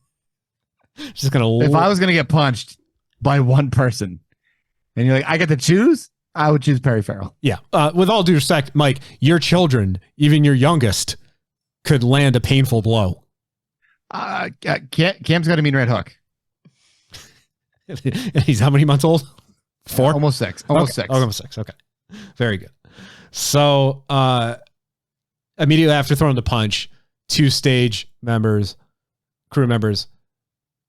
Just gonna. If I was gonna get punched by one person, and you're like, I get to choose, I would choose Perry Farrell. Yeah. With all due respect, Mike, your children, even your youngest, could land a painful blow. Cam's got a mean red hook. He's how many months old? 4? Almost 6. Almost 6. Okay. Very good. So immediately after throwing the punch, 2 stage members, crew members,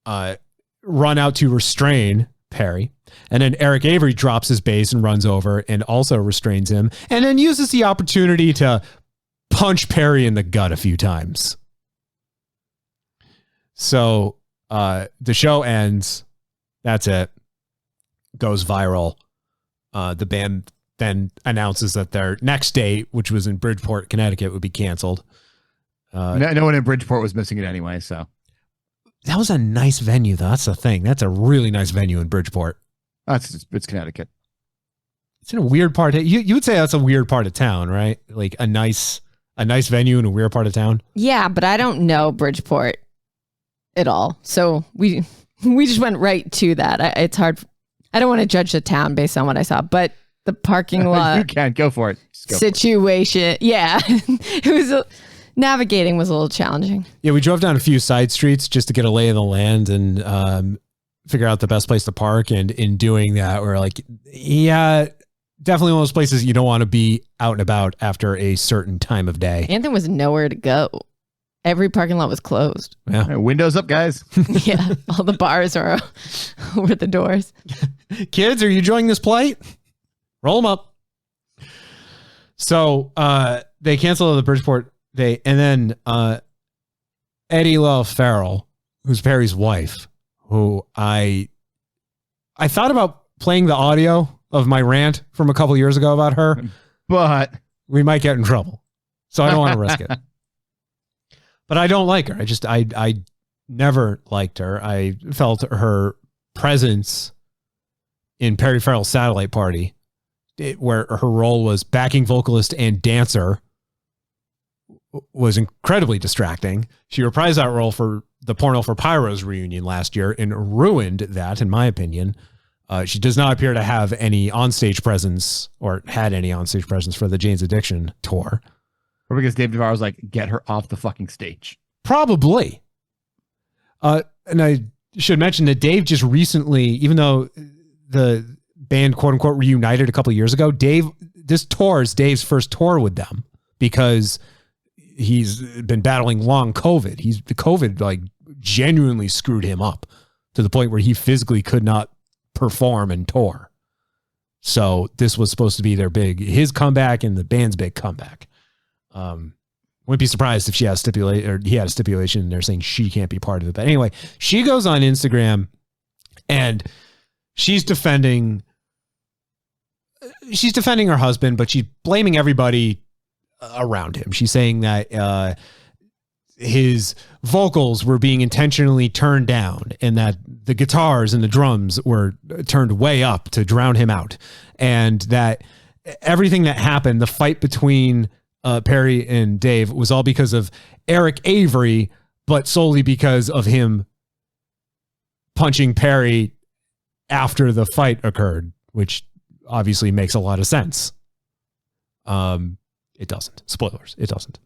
run out to restrain Perry. And then Eric Avery drops his bass and runs over and also restrains him, and then uses the opportunity to punch Perry in the gut a few times. So the show ends. That's it. Goes viral. The band then announces that their next date, which was in Bridgeport, Connecticut, would be canceled. No one in Bridgeport was missing it anyway, so. That was a nice venue, though. That's the thing. That's a really nice venue in Bridgeport. It's Connecticut. It's in a weird part. You would say that's a weird part of town, right? Like a nice venue in a weird part of town. Yeah, but I don't know Bridgeport at all. So we just went right to that. It's hard. I don't want to judge the town based on what I saw, but the parking lot. You can't go for it. Situation. Yeah. It was navigating was a little challenging. Yeah, we drove down a few side streets just to get a lay of the land and figure out the best place to park. And in doing that, we're like, yeah, definitely one of those places you don't want to be out and about after a certain time of day. And there was nowhere to go. Every parking lot was closed. Yeah. Windows up, guys. Yeah. All the bars are over the doors. Kids, are you enjoying this play? Roll them up. So they canceled the Bridgeport day. And then Eddie Love Farrell, who's Perry's wife, who I thought about playing the audio of my rant from a couple years ago about her, but we might get in trouble. So I don't want to risk it. But I don't like her. I never liked her. I felt her presence in Perry Farrell's satellite party where her role was backing vocalist and dancer, was incredibly distracting. She reprised that role for the Porno for Pyros reunion last year and ruined that, in my opinion. She does not appear to have any onstage presence or had any onstage presence for the Jane's Addiction tour. Or because Dave Navarro was like, get her off the fucking stage. Probably. And I should mention that Dave just recently, even though the band quote unquote reunited a couple of years ago, this tour is Dave's first tour with them because he's been battling long COVID. The COVID like genuinely screwed him up to the point where he physically could not perform and tour. So this was supposed to be his comeback and the band's big comeback. Wouldn't be surprised if he had a stipulation and they're saying she can't be part of it. But anyway, she goes on Instagram and she's defending her husband, but she's blaming everybody around him. She's saying that his vocals were being intentionally turned down and that the guitars and the drums were turned way up to drown him out. And that everything that happened, the fight between Perry and Dave, was all because of Eric Avery, but solely because of him punching Perry after the fight occurred, which obviously makes a lot of sense. It doesn't. Spoilers. It doesn't.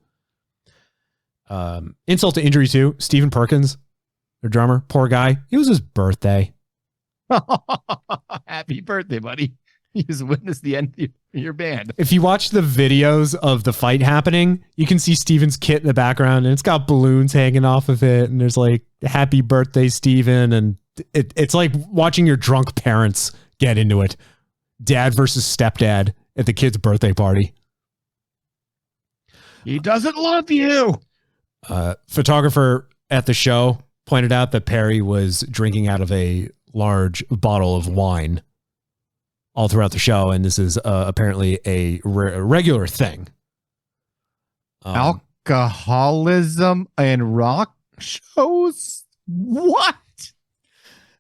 Insult to injury too. Stephen Perkins, their drummer, poor guy. It was his birthday. Happy birthday, buddy. You just witnessed the end of your band. If you watch the videos of the fight happening, you can see Steven's kit in the background and it's got balloons hanging off of it. And there's like, happy birthday, Steven. And it's like watching your drunk parents get into it. Dad versus stepdad at the kid's birthday party. He doesn't love you. Photographer at the show pointed out that Perry was drinking out of a large bottle of wine all throughout the show, and this is apparently a regular thing. Alcoholism and rock shows? What?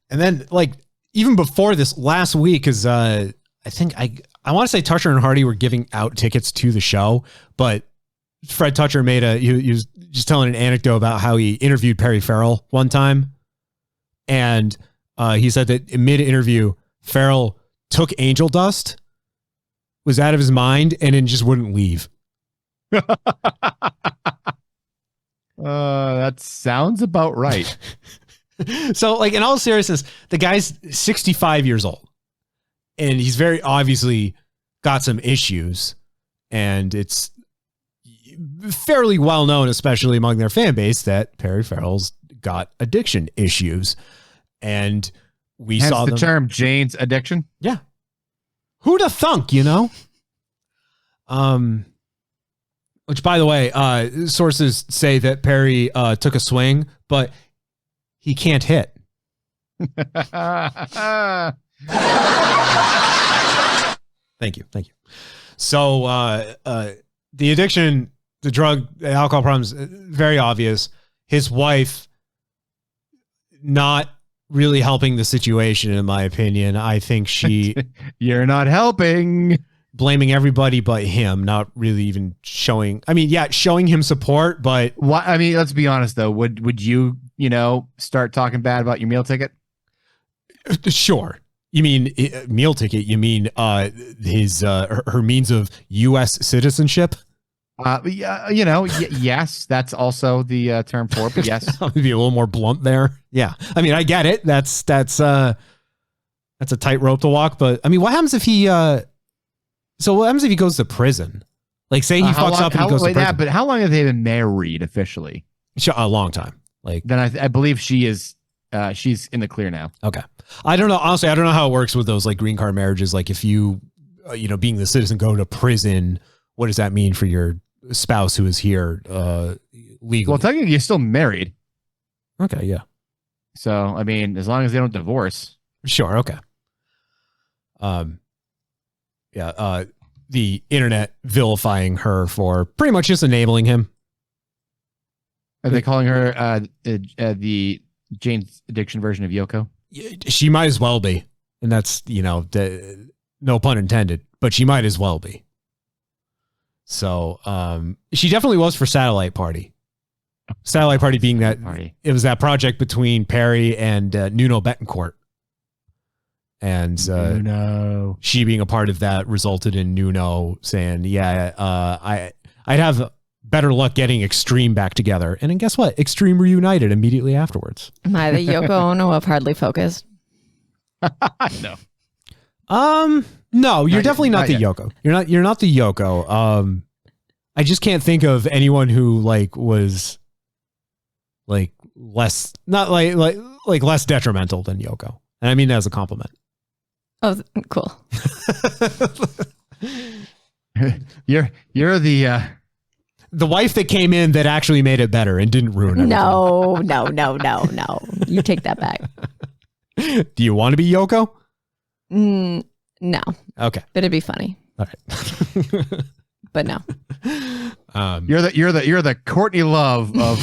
And then, like, even before this, last week, is I think I want to say Toucher and Hardy were giving out tickets to the show, but Fred Toucher he was just telling an anecdote about how he interviewed Perry Farrell one time, and he said that mid-interview, Farrell took angel dust, was out of his mind, and then just wouldn't leave. That sounds about right. So, like, in all seriousness, the guy's 65 years old, and he's very obviously got some issues, and it's fairly well known, especially among their fan base, that Perry Farrell's got addiction issues. And we Hence saw the term Jane's Addiction. Yeah. Who'da thunk, you know? Which, by the way, sources say that Perry took a swing, but he can't hit. Thank you. So the addiction, the drug, the alcohol problems, very obvious. His wife not really helping the situation, in my opinion. I think she... You're not helping. Blaming everybody but him, not really even showing... I mean, yeah, showing him support, but... Why? I mean, let's be honest, though. Would you, start talking bad about your meal ticket? Sure. You mean meal ticket? You mean her means of U.S. citizenship? Yes, that's also the term for it, but yes. I'll be a little more blunt there. Yeah. I mean, I get it. That's a tightrope to walk, but I mean, what happens if he what happens if he goes to prison? Like, say he fucks up and he goes to prison. Yeah, but how long have they been married officially? A long time. Like, then I believe she is she's in the clear now. Okay. I don't know. Honestly, I don't know how it works with those like green card marriages. Like, if you being the citizen, go to prison, what does that mean for your spouse who is here legally? Well, technically, you're still married. Okay, yeah. So, I mean, as long as they don't divorce. Sure, okay. The internet vilifying her for pretty much just enabling him. Are they calling her the Jane's Addiction version of Yoko? She might as well be. And that's, no pun intended. but she might as well be. So she definitely was for Satellite Party. Satellite Party being that it was that project between Perry and Nuno Betancourt. And she being a part of that resulted in Nuno saying, I'd have better luck getting Extreme back together. And then guess what? Extreme reunited immediately afterwards. Am I the Yoko Ono of Hardly Focused? No. No, you're definitely not the Yoko. You're not the Yoko. I just can't think of anyone who was less less detrimental than Yoko. And I mean that as a compliment. Oh, cool. You're the wife that came in that actually made it better and didn't ruin it. No. You take that back. Do you want to be Yoko? No. Okay. But it'd be funny. All right. But no. You're the Courtney Love of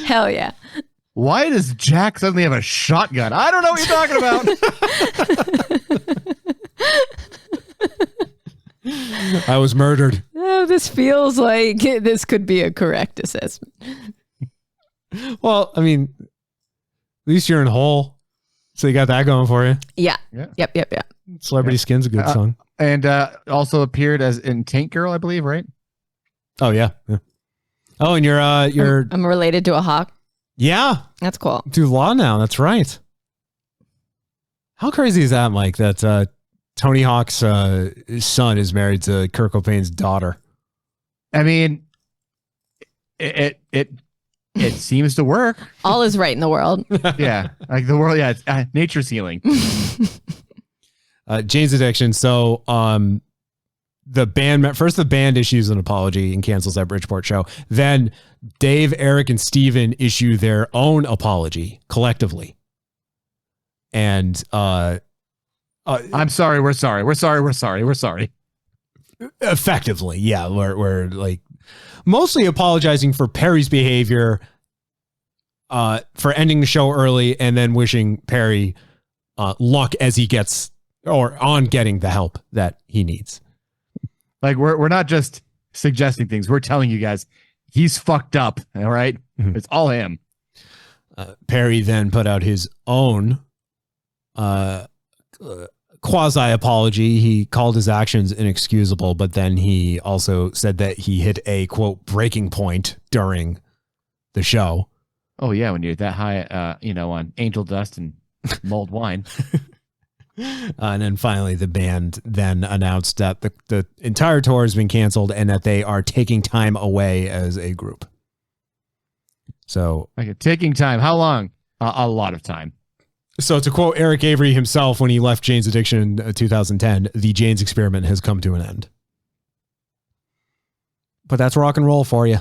Hell yeah. Why does Jack suddenly have a shotgun? I don't know what you're talking about. I was murdered. Oh, this feels like this could be a correct assessment. Well, I mean, at least you're in whole. So you got that going for you. Yeah. Yep. Celebrity Skin's a good song. And also appeared as in Tank Girl, I believe, right? Oh, yeah. Oh, and you're I'm related to a hawk. Yeah. That's cool. Do law now. That's right. How crazy is that, Mike, that Tony Hawk's son is married to Kurt Cobain's daughter? I mean, it seems to work. All is right in the world. Yeah. Like the world. Yeah. It's nature's healing. Jane's Addiction. So the band issues an apology and cancels that Bridgeport show. Then Dave, Eric, and Steven issue their own apology collectively. And I'm sorry. We're sorry. We're sorry. Effectively, yeah. We're like mostly apologizing for Perry's behavior, for ending the show early, and then wishing Perry luck as he gets or on getting the help that he needs. Like we're not just suggesting things. We're telling you guys he's fucked up. All right. Mm-hmm. It's all him. Perry then put out his own quasi apology. He called his actions inexcusable, but then he also said that he hit a quote breaking point during the show. Oh yeah. When you're that high, on angel dust and mulled wine. And then finally, the band then announced that the entire tour has been canceled and that they are taking time away as a group. So, taking time. How long? A lot of time. So, to quote Eric Avery himself when he left Jane's Addiction in 2010, the Jane's experiment has come to an end. But that's rock and roll for you.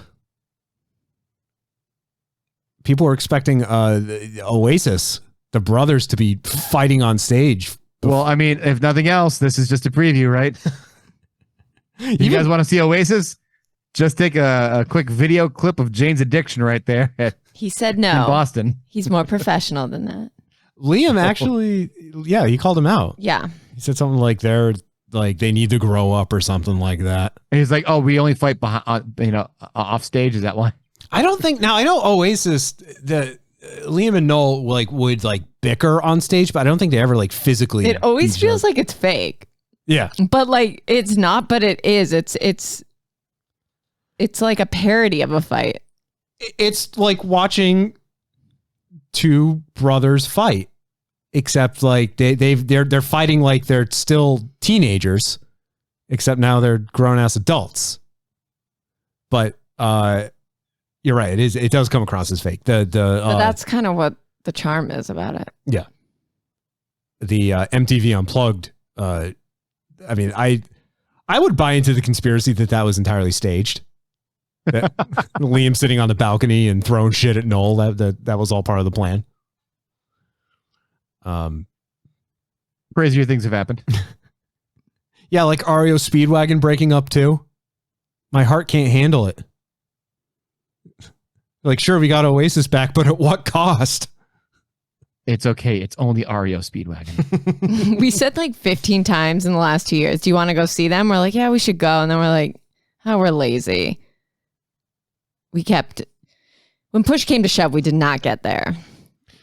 People were expecting Oasis, the brothers, to be fighting on stage. Well, I mean, if nothing else, this is just a preview, right? You guys want to see Oasis? Just take a quick video clip of Jane's Addiction right there. He said no. In Boston. He's more professional than that. Liam actually, yeah, he called him out. Yeah. He said something like they need to grow up or something like that. And he's like, oh, we only fight behind, off stage. Is that why? I don't think now. I know Oasis, Liam and Noel would bicker on stage, but I don't think they ever physically. It always feels like it's fake. Yeah, but it's not. But it is. It's like a parody of a fight. It's like watching two brothers fight, except they're fighting like they're still teenagers, except now they're grown ass adults. But you're right. It does come across as fake. But that's kind of what the charm is about it. Yeah. The MTV Unplugged. I mean, I would buy into the conspiracy that was entirely staged. That Liam sitting on the balcony and throwing shit at Noel. That was all part of the plan. Crazier things have happened. Yeah, like REO Speedwagon breaking up too. My heart can't handle it. Sure, we got Oasis back, but at what cost? It's okay. It's only REO Speedwagon. We said like 15 times in the last 2 years, do you want to go see them? We're like, yeah, we should go. And then we're like, oh, we're lazy. When push came to shove, we did not get there.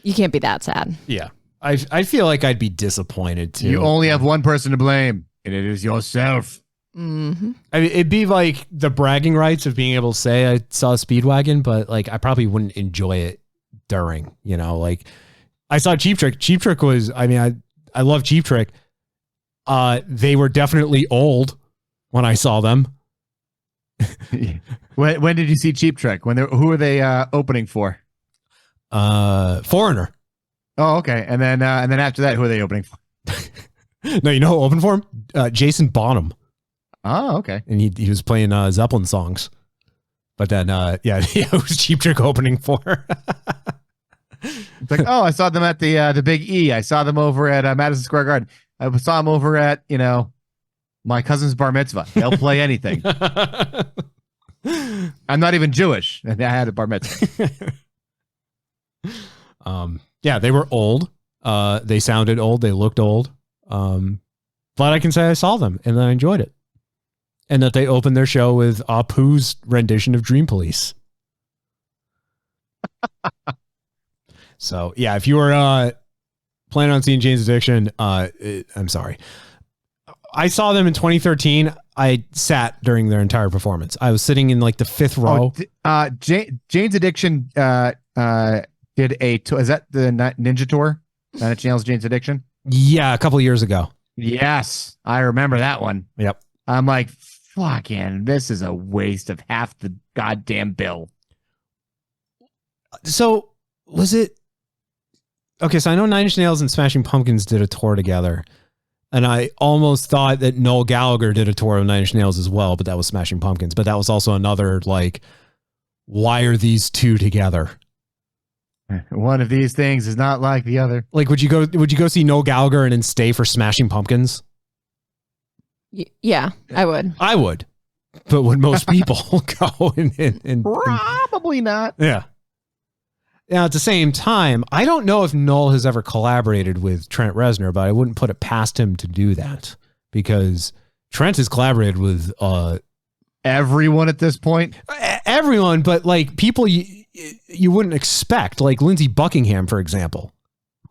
You can't be that sad. Yeah. I feel like I'd be disappointed too. You only have one person to blame, and it is yourself. Mm-hmm. I mean, it'd be like the bragging rights of being able to say I saw a Speedwagon, but like I probably wouldn't enjoy it during, like I saw Cheap Trick. Cheap Trick was, I love Cheap Trick. They were definitely old when I saw them. When did you see Cheap Trick? Who were they opening for? Foreigner. Oh, okay. And then after that, who are they opening for? No, you know who opened for him? Jason Bonham. Oh, okay. And he was playing Zeppelin songs. But then, it was Cheap Trick opening for. It's like, oh, I saw them at the Big E. I saw them over at Madison Square Garden. I saw them over at, my cousin's bar mitzvah. They'll play anything. I'm not even Jewish, and I had a bar mitzvah. Yeah, they were old. They sounded old. They looked old. But I can say I saw them and I enjoyed it. And that they opened their show with Apu's rendition of Dream Police. So, yeah, if you were planning on seeing Jane's Addiction, I'm sorry. I saw them in 2013. I sat during their entire performance. I was sitting in like the fifth row. Jane's Addiction did is that the Ninja Tour? Nine Inch Nails Jane's Addiction? Yeah, a couple of years ago. Yes, I remember that one. Yep. I'm like, fucking, this is a waste of half the goddamn bill. So, was it... Okay, so I know Nine Inch Nails and Smashing Pumpkins did a tour together. And I almost thought that Noel Gallagher did a tour of Nine Inch Nails as well, but that was Smashing Pumpkins. But that was also another, like, why are these two together? One of these things is not like the other. Like, would you go see Noel Gallagher and then stay for Smashing Pumpkins? Yeah, I would. I would. But would most people go and probably not. Yeah. Now, at the same time, I don't know if Noel has ever collaborated with Trent Reznor, but I wouldn't put it past him to do that because Trent has collaborated with everyone at this point. Everyone, but like people you wouldn't expect, like Lindsey Buckingham, for example.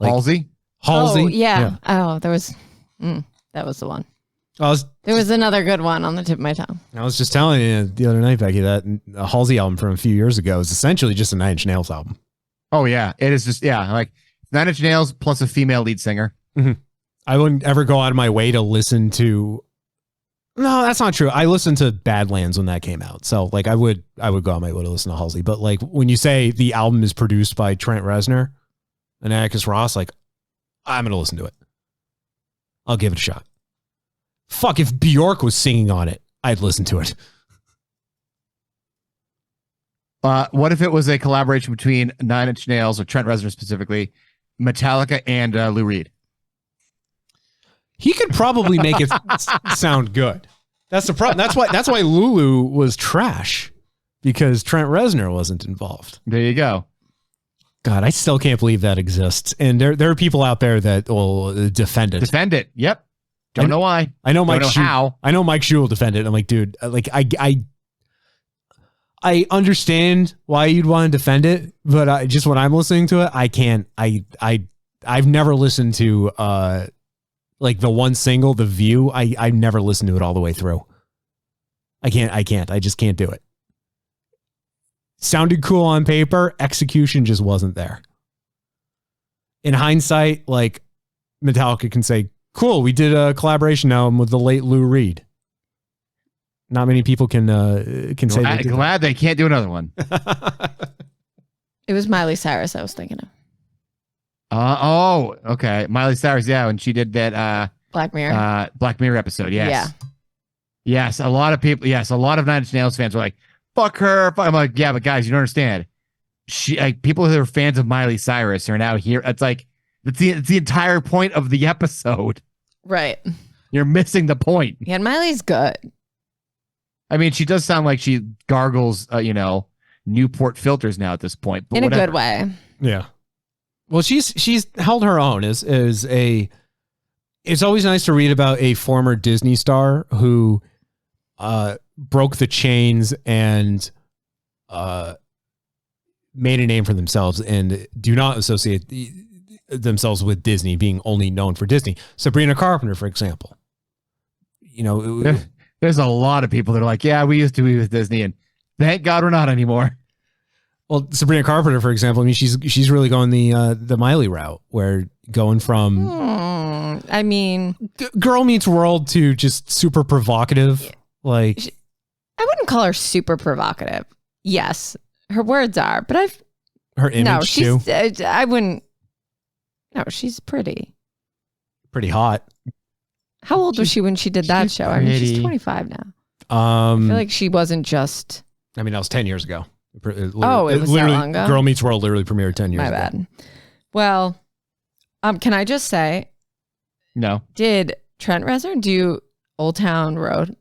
Like, Halsey. Oh, yeah. Oh, that was the one. There was another good one on the tip of my tongue. I was just telling you the other night, Becky, that a Halsey album from a few years ago is essentially just a Nine Inch Nails album. Oh, yeah. It is just, like Nine Inch Nails plus a female lead singer. Mm-hmm. I wouldn't ever go out of my way to listen to... No, that's not true. I listened to Badlands when that came out. So, like, I would go out of my way to listen to Halsey. But, like, when you say the album is produced by Trent Reznor and Atticus Ross, like, I'm going to listen to it. I'll give it a shot. Fuck, if Bjork was singing on it, I'd listen to it. What if it was a collaboration between Nine Inch Nails, or Trent Reznor specifically, Metallica, and Lou Reed? He could probably make it sound good. That's the problem. That's why Lulu was trash, because Trent Reznor wasn't involved. There you go. God, I still can't believe that exists. And there are people out there that will defend it. Defend it. Yep. Don't know why. I know Mike. How. I know Mike Shue will defend it. I'm like, dude, like I understand why you'd want to defend it, but just when I'm listening to it, I can't. I've never listened to like the one single, The View. I've never listened to it all the way through. I can't. I just can't do it. Sounded cool on paper. Execution just wasn't there. In hindsight, like Metallica can say, cool, we did a collaboration album with the late Lou Reed. Not many people can say that. Glad they can't do another one. It was Miley Cyrus I was thinking of. Okay. Miley Cyrus, yeah, when she did that Black Mirror episode, yes. Yeah. Yes, a lot of people, a lot of Nine Inch Nails fans were like, fuck her. I'm like, yeah, but guys, you don't understand. People who are fans of Miley Cyrus are now here. It's like, it's the entire point of the episode. Right. You're missing the point. Yeah, and Miley's good. I mean, she does sound like she gargles, Newport filters now at this point. But in whatever. a good way. Yeah. Well, she's held her own as a. It's always nice to read about a former Disney star who broke the chains and made a name for themselves and do not associate themselves with Disney, being only known for Disney. Sabrina Carpenter, for example. There's a lot of people that are like, yeah, we used to be with Disney, and thank God we're not anymore. Well, Sabrina Carpenter, for example, I mean, she's really going the Miley route, where going from I mean, Girl Meets World to just super provocative. Like, I wouldn't call her super provocative. Yes, her words are, but her image she's, too. I wouldn't. No, she's pretty hot. How old was she when she did that show? Pretty. I mean, she's 25 now. I feel like she wasn't just. I mean, that was 10 years ago. It was that long ago? Girl Meets World literally premiered 10 years ago. My bad. Well, can I just say? No. Did Trent Reznor do Old Town Road?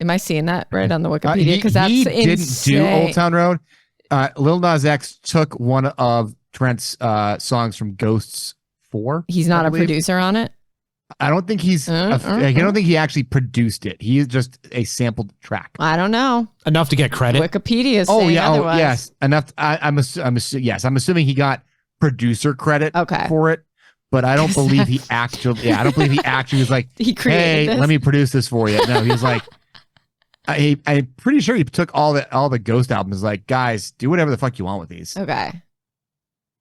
Am I seeing that right on the Wikipedia? Because that's insane. He didn't do Old Town Road. Lil Nas X took one of Trent's songs from Ghosts 4. He's not a producer on it? I don't think he's. I don't think he actually produced it. He's just a sampled track. I don't know. Enough to get credit. Wikipedia is saying otherwise. Oh yes, enough. I'm assuming he got producer credit for it, but I don't believe he actually. Yeah, I don't believe he actually was like, "Hey, let me produce this for you." No, he was like, I'm pretty sure he took all the Ghost albums. Like, guys, do whatever the fuck you want with these. Okay.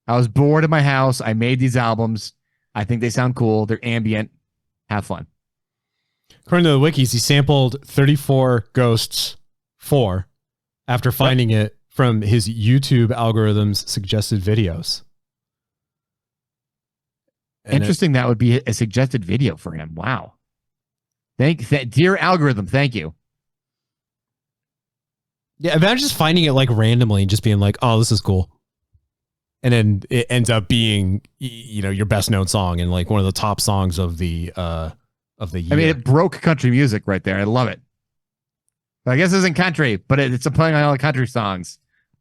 I was bored in my house. I made these albums. I think they sound cool. They're ambient. Have fun. According to the wikis, he sampled 34 Ghosts 4 after finding it from his YouTube algorithm's suggested videos. And interesting. That would be a suggested video for him. Wow. Dear algorithm, thank you. Yeah, imagine just finding it like randomly and just being like, "Oh, this is cool," and then it ends up being, your best known song and like one of the top songs of the year. I mean, it broke country music right there. I love it. I guess it isn't country, but it's playing on all the country songs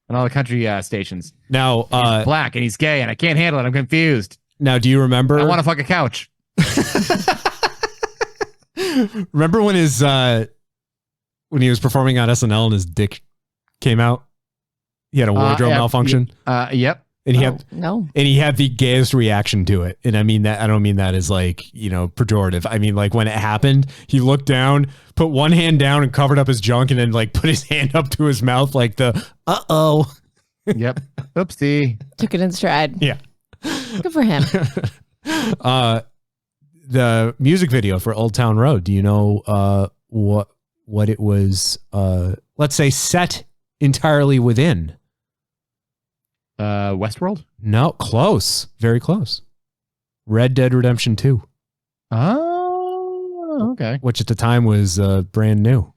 and all the country stations. Now, he's black and he's gay and I can't handle it. I'm confused. Now, do you remember? I want to fuck a couch. Remember when when he was performing on SNL and his dick came out? He had a wardrobe malfunction. Yep. And he had the gayest reaction to it. And I mean that, I don't mean that as like, pejorative. I mean, like when it happened, he looked down, put one hand down and covered up his junk and then like put his hand up to his mouth like the uh-oh. Yep. Oopsie. Took it in stride. Yeah. Good for him. The music video for Old Town Road, do you know what it was, let's say, set entirely within? Westworld? No, close. Very close. Red Dead Redemption 2. Oh, okay. Which at the time was brand new.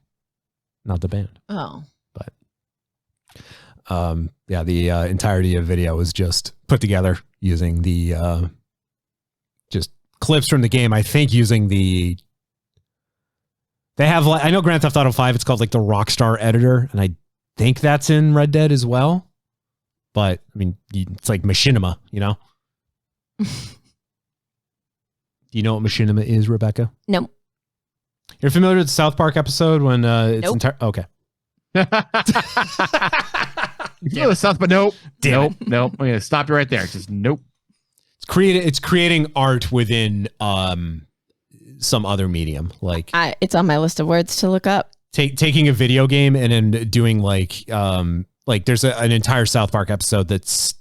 Not the band. Oh. But the entirety of video was just put together using the just clips from the game. I think using they have, I know Grand Theft Auto 5, it's called like the Rockstar editor, and I think that's in Red Dead as well. But, I mean, it's like machinima, Do you know what machinima is, Rebecca? No. You're familiar with the South Park episode when it's nope. Okay. South, but nope. Damn nope. I'm going to stop you right there. Just nope. It's creating art within some other medium. Like it's on my list of words to look up. Taking a video game and then doing like there's an entire South Park episode that's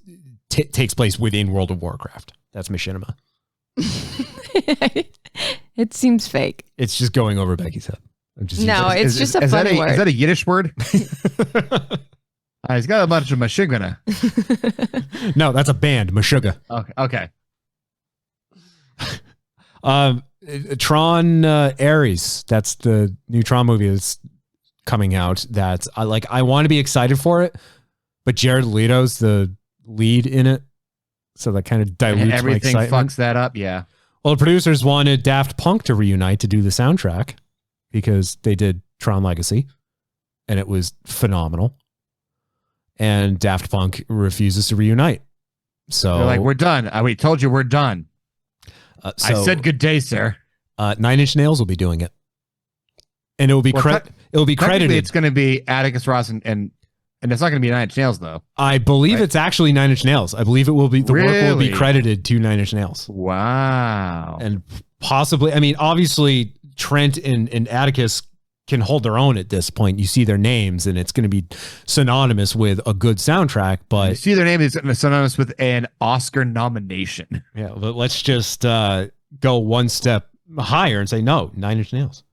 takes place within World of Warcraft. That's machinima. It seems fake. It's just going over Becky's head. It's just a funny word. Is that a Yiddish word? He's got a bunch of mashugana. No, that's a band, Meshuggah. Okay. Tron Ares. That's the new Tron movie that's coming out. That I want to be excited for it, but Jared Leto's the lead in it, so that kind of dilutes everything. My excitement. Fucks that up. Yeah. Well, the producers wanted Daft Punk to reunite to do the soundtrack because they did Tron Legacy, and it was phenomenal. And Daft Punk refuses to reunite. So they're like, we're done. We told you we're done. I said good day, sir. 9 Inch Nails will be doing it, and it will be credited. It's going to be Atticus Ross and it's not going to be 9 Inch Nails though. I believe it's actually 9 Inch Nails. I believe it will be work will be credited to 9 Inch Nails. Wow. And possibly, I mean, obviously Trent and Atticus can hold their own at this point. You see their names, and it's going to be synonymous with a good soundtrack. But you see their name is synonymous with an Oscar nomination. Yeah, but let's just go one step higher and say no, 9 Inch Nails.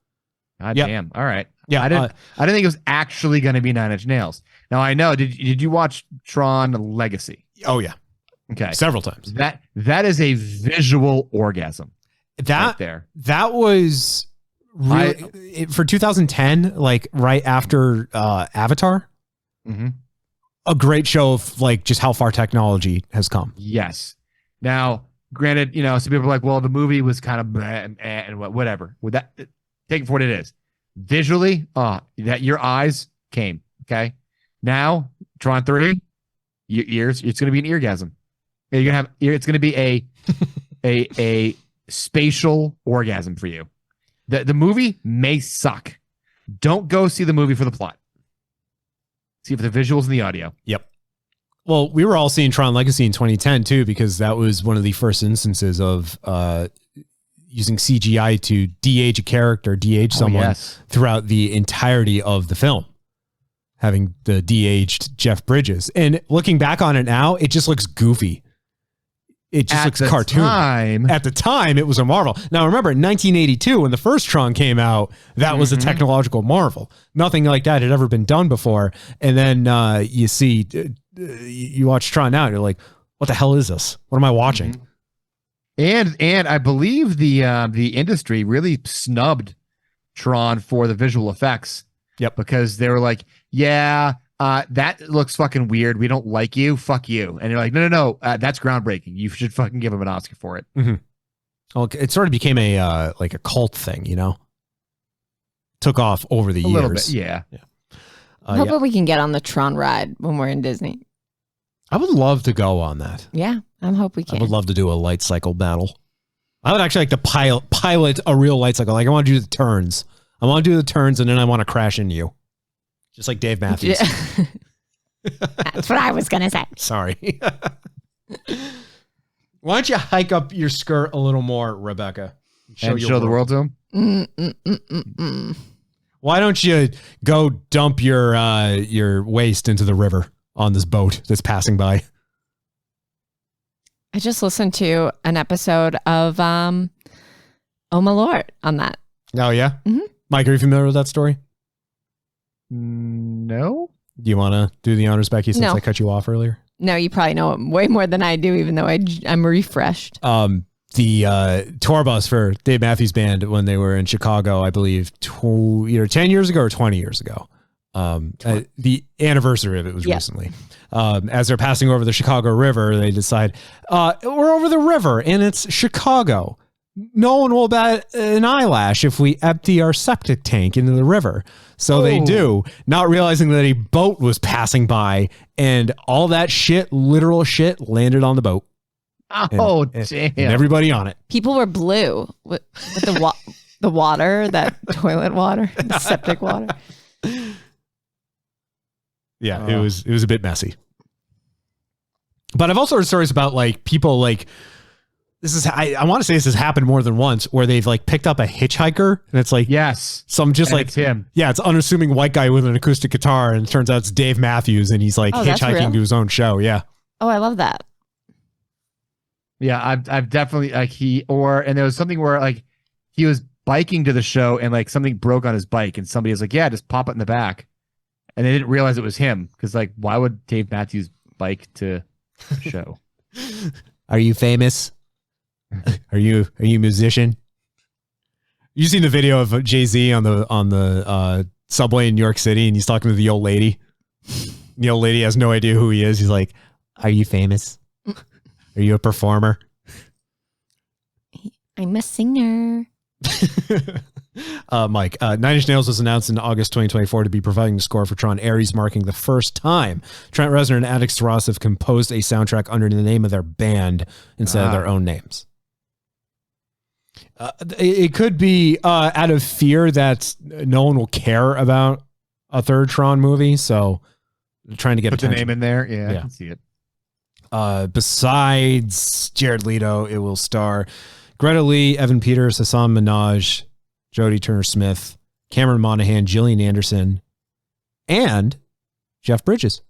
God damn. All right. Yeah, I didn't think it was actually going to be 9 Inch Nails. Now I know. Did you watch Tron Legacy? Oh yeah. Okay. Several times. That is a visual orgasm. Right there. That was really for 2010, like right after Avatar. Mm-hmm. A great show of like just how far technology has come. Yes. Now, granted, some people are like, well, the movie was kind of bleh, and whatever. With that, take it for what it is. Visually, that your eyes came. Okay. Now, Tron 3, your ears, it's going to be an eargasm. You're gonna have. It's going to be a spatial orgasm for you. The movie may suck. Don't go see the movie for the plot. See for the visuals and the audio. Yep. Well, we were all seeing Tron Legacy in 2010 too, because that was one of the first instances of using CGI to de-age a character, de-age someone throughout the entirety of the film. Having the de-aged Jeff Bridges. And looking back on it now, it just looks goofy. It just looks cartoon. At the time, it was a marvel. Now, remember, in 1982, when the first Tron came out, that was a technological marvel. Nothing like that had ever been done before. And then you see, you watch Tron now, and you're like, what the hell is this? What am I watching? And I believe the industry really snubbed Tron for the visual effects. Yep. Because they were like, yeah, that looks fucking weird. We don't like you. Fuck you. And you're like, no. That's groundbreaking. You should fucking give him an Oscar for it. Mm-hmm. Well, it sort of became a like a cult thing, Took off over the years. A little bit, yeah. I'm hoping we can get on the Tron ride when we're in Disney. I would love to go on that. Yeah, I hope we can. I would love to do a light cycle battle. I would actually like to pilot a real light cycle. Like I want to do the turns. I want to do the turns, and then I want to crash into you. Just like Dave Matthews. Yeah. That's what I was going to say. Sorry. Why don't you hike up your skirt a little more, Rebecca? Show the world to him? Why don't you go dump your waist into the river on this boat that's passing by? I just listened to an episode of Oh My Lord on that. Oh, yeah? Mm-hmm. Mike, are you familiar with that story? No. Do you want to do the honors, Becky, since No. I cut you off earlier? No, you probably know it way more than I do, even though I'm refreshed. The tour bus for Dave Matthews Band when they were in Chicago, I believe, either 10 years ago or 20 years ago. The anniversary of it was recently. As they're passing over the Chicago River, they decide, we're over the river and it's Chicago. No one will bat an eyelash if we empty our septic tank into the river. So they do, not realizing that a boat was passing by and all that shit, literal shit, landed on the boat. Oh, and damn. And everybody on it. People were blue with the water, that toilet water, the septic water. Yeah, it was a bit messy. But I've also heard stories about like people like this is I want to say this has happened more than once where they've like picked up a hitchhiker and it's like some just like it's him. Yeah, it's unassuming white guy with an acoustic guitar and it turns out it's Dave Matthews and he's like hitchhiking to his own show. Yeah. Oh, I love that. Yeah, I've definitely and there was something where like he was biking to the show and like something broke on his bike and somebody was like, yeah, just pop it in the back. And they didn't realize it was him because like why would Dave Matthews bike to the show? Are you famous? Are you a musician? You seen the video of Jay-Z on the subway in New York City and he's talking to the old lady. The old lady has no idea who he is. He's like, "Are you famous? Are you a performer?" I'm a singer. Mike, Nine Inch Nails was announced in August 2024 to be providing the score for Tron Ares, marking the first time Trent Reznor and Atticus Ross have composed a soundtrack under the name of their band instead of their own names. It could be out of fear that no one will care about a third Tron movie, so trying to get Put the attention. name in there. Yeah, I can see it. Besides Jared Leto, it will star Greta Lee, Evan Peters, Hassan Minaj, Jodie Turner-Smith, Cameron Monaghan, Gillian Anderson, and Jeff Bridges.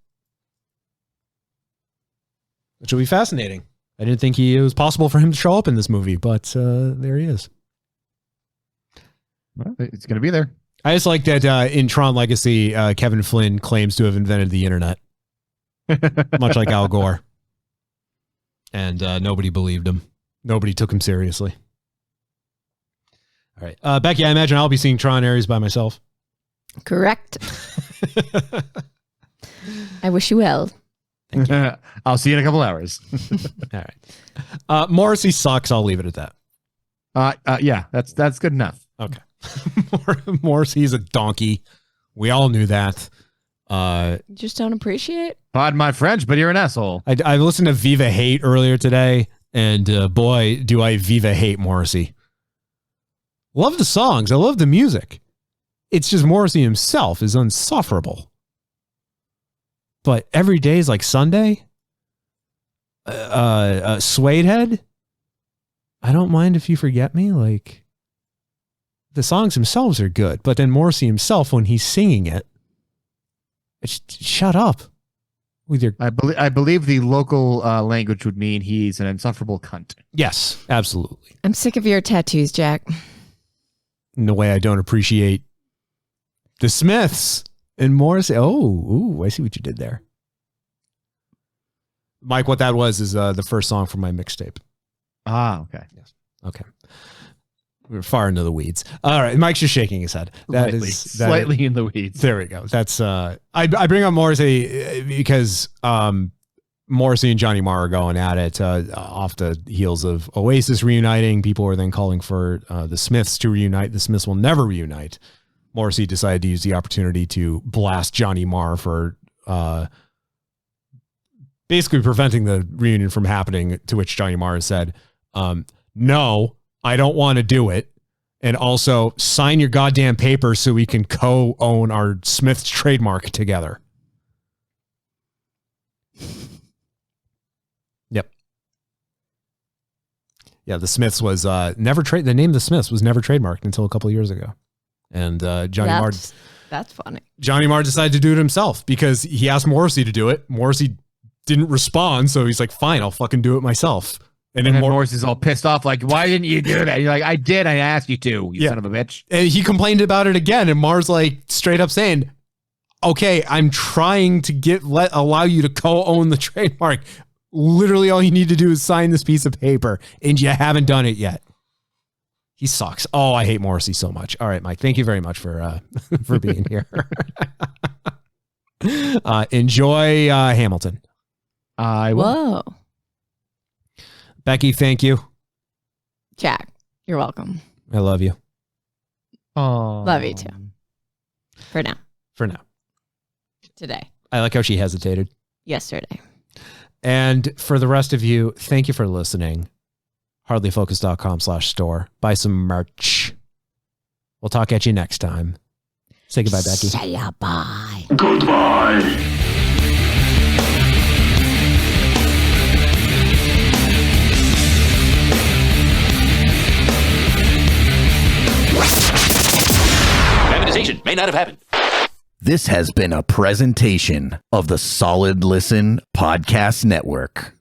Which will be fascinating. I didn't think it was possible for him to show up in this movie, but there he is. Well, it's going to be there. I just like that in Tron Legacy, Kevin Flynn claims to have invented the internet, much like Al Gore. And nobody believed him. Nobody took him seriously. All right. Becky, I imagine I'll be seeing Tron Ares by myself. Correct. I wish you well. I'll see you in a couple hours. All right. Morrissey sucks. I'll leave it at that. Yeah, that's good enough. Okay. Morrissey's a donkey. We all knew that. You just don't appreciate? Pardon my French, but you're an asshole. I listened to Viva Hate earlier today, and boy, do I Viva hate Morrissey. Love the songs. I love the music. It's just Morrissey himself is insufferable. But every day is like Sunday. Suede Head. I don't mind if you forget me. Like, the songs themselves are good, but then Morrissey himself, when he's singing it, shut up with your. I believe the local language would mean he's an insufferable cunt. Yes, absolutely. I'm sick of your tattoos, Jack. In a way I don't appreciate the Smiths and Morrissey. Oh, I see what you did there. Mike, what that was is the first song from my mixtape. Ah, okay. Yes. Okay. We're far into the weeds. All right. Mike's just shaking his head. Slightly in the weeds. There we go. That's I bring up Morrissey because Morrissey and Johnny Marr are going at it off the heels of Oasis reuniting. People were then calling for the Smiths to reunite. The Smiths will never reunite. Morrissey decided to use the opportunity to blast Johnny Marr for basically preventing the reunion from happening, to which Johnny Marr said, no, I don't want to do it. And also sign your goddamn papers so we can co-own our Smiths trademark together. Yep. Yeah, the Smiths was never the name of the Smiths was never trademarked until a couple of years ago. And that's funny. Johnny Marr decided to do it himself because he asked Morrissey to do it. Morrissey didn't respond, so he's like, fine, I'll fucking do it myself. And then Morrissey's all pissed off, like, why didn't you do that? You're like, I did. I asked you to, you son of a bitch. And he complained about it again, and Marr's like straight up saying, okay, I'm trying to allow you to co-own the trademark. Literally all you need to do is sign this piece of paper, and you haven't done it yet. He sucks. Oh, I hate Morrissey so much. All right, Mike, thank you very much for being here. Enjoy Hamilton. I will. Whoa. Becky, thank you. Jack, you're welcome. I love you. Oh, love you too. For now. For now. Today. I like how she hesitated. Yesterday. And for the rest of you, thank you for listening. hardlyfocused.com/store. Buy some merch. We'll talk at you next time. Say goodbye, Becky. Say bye. Goodbye. May not have happened. This has been a presentation of the Solid Listen Podcast Network.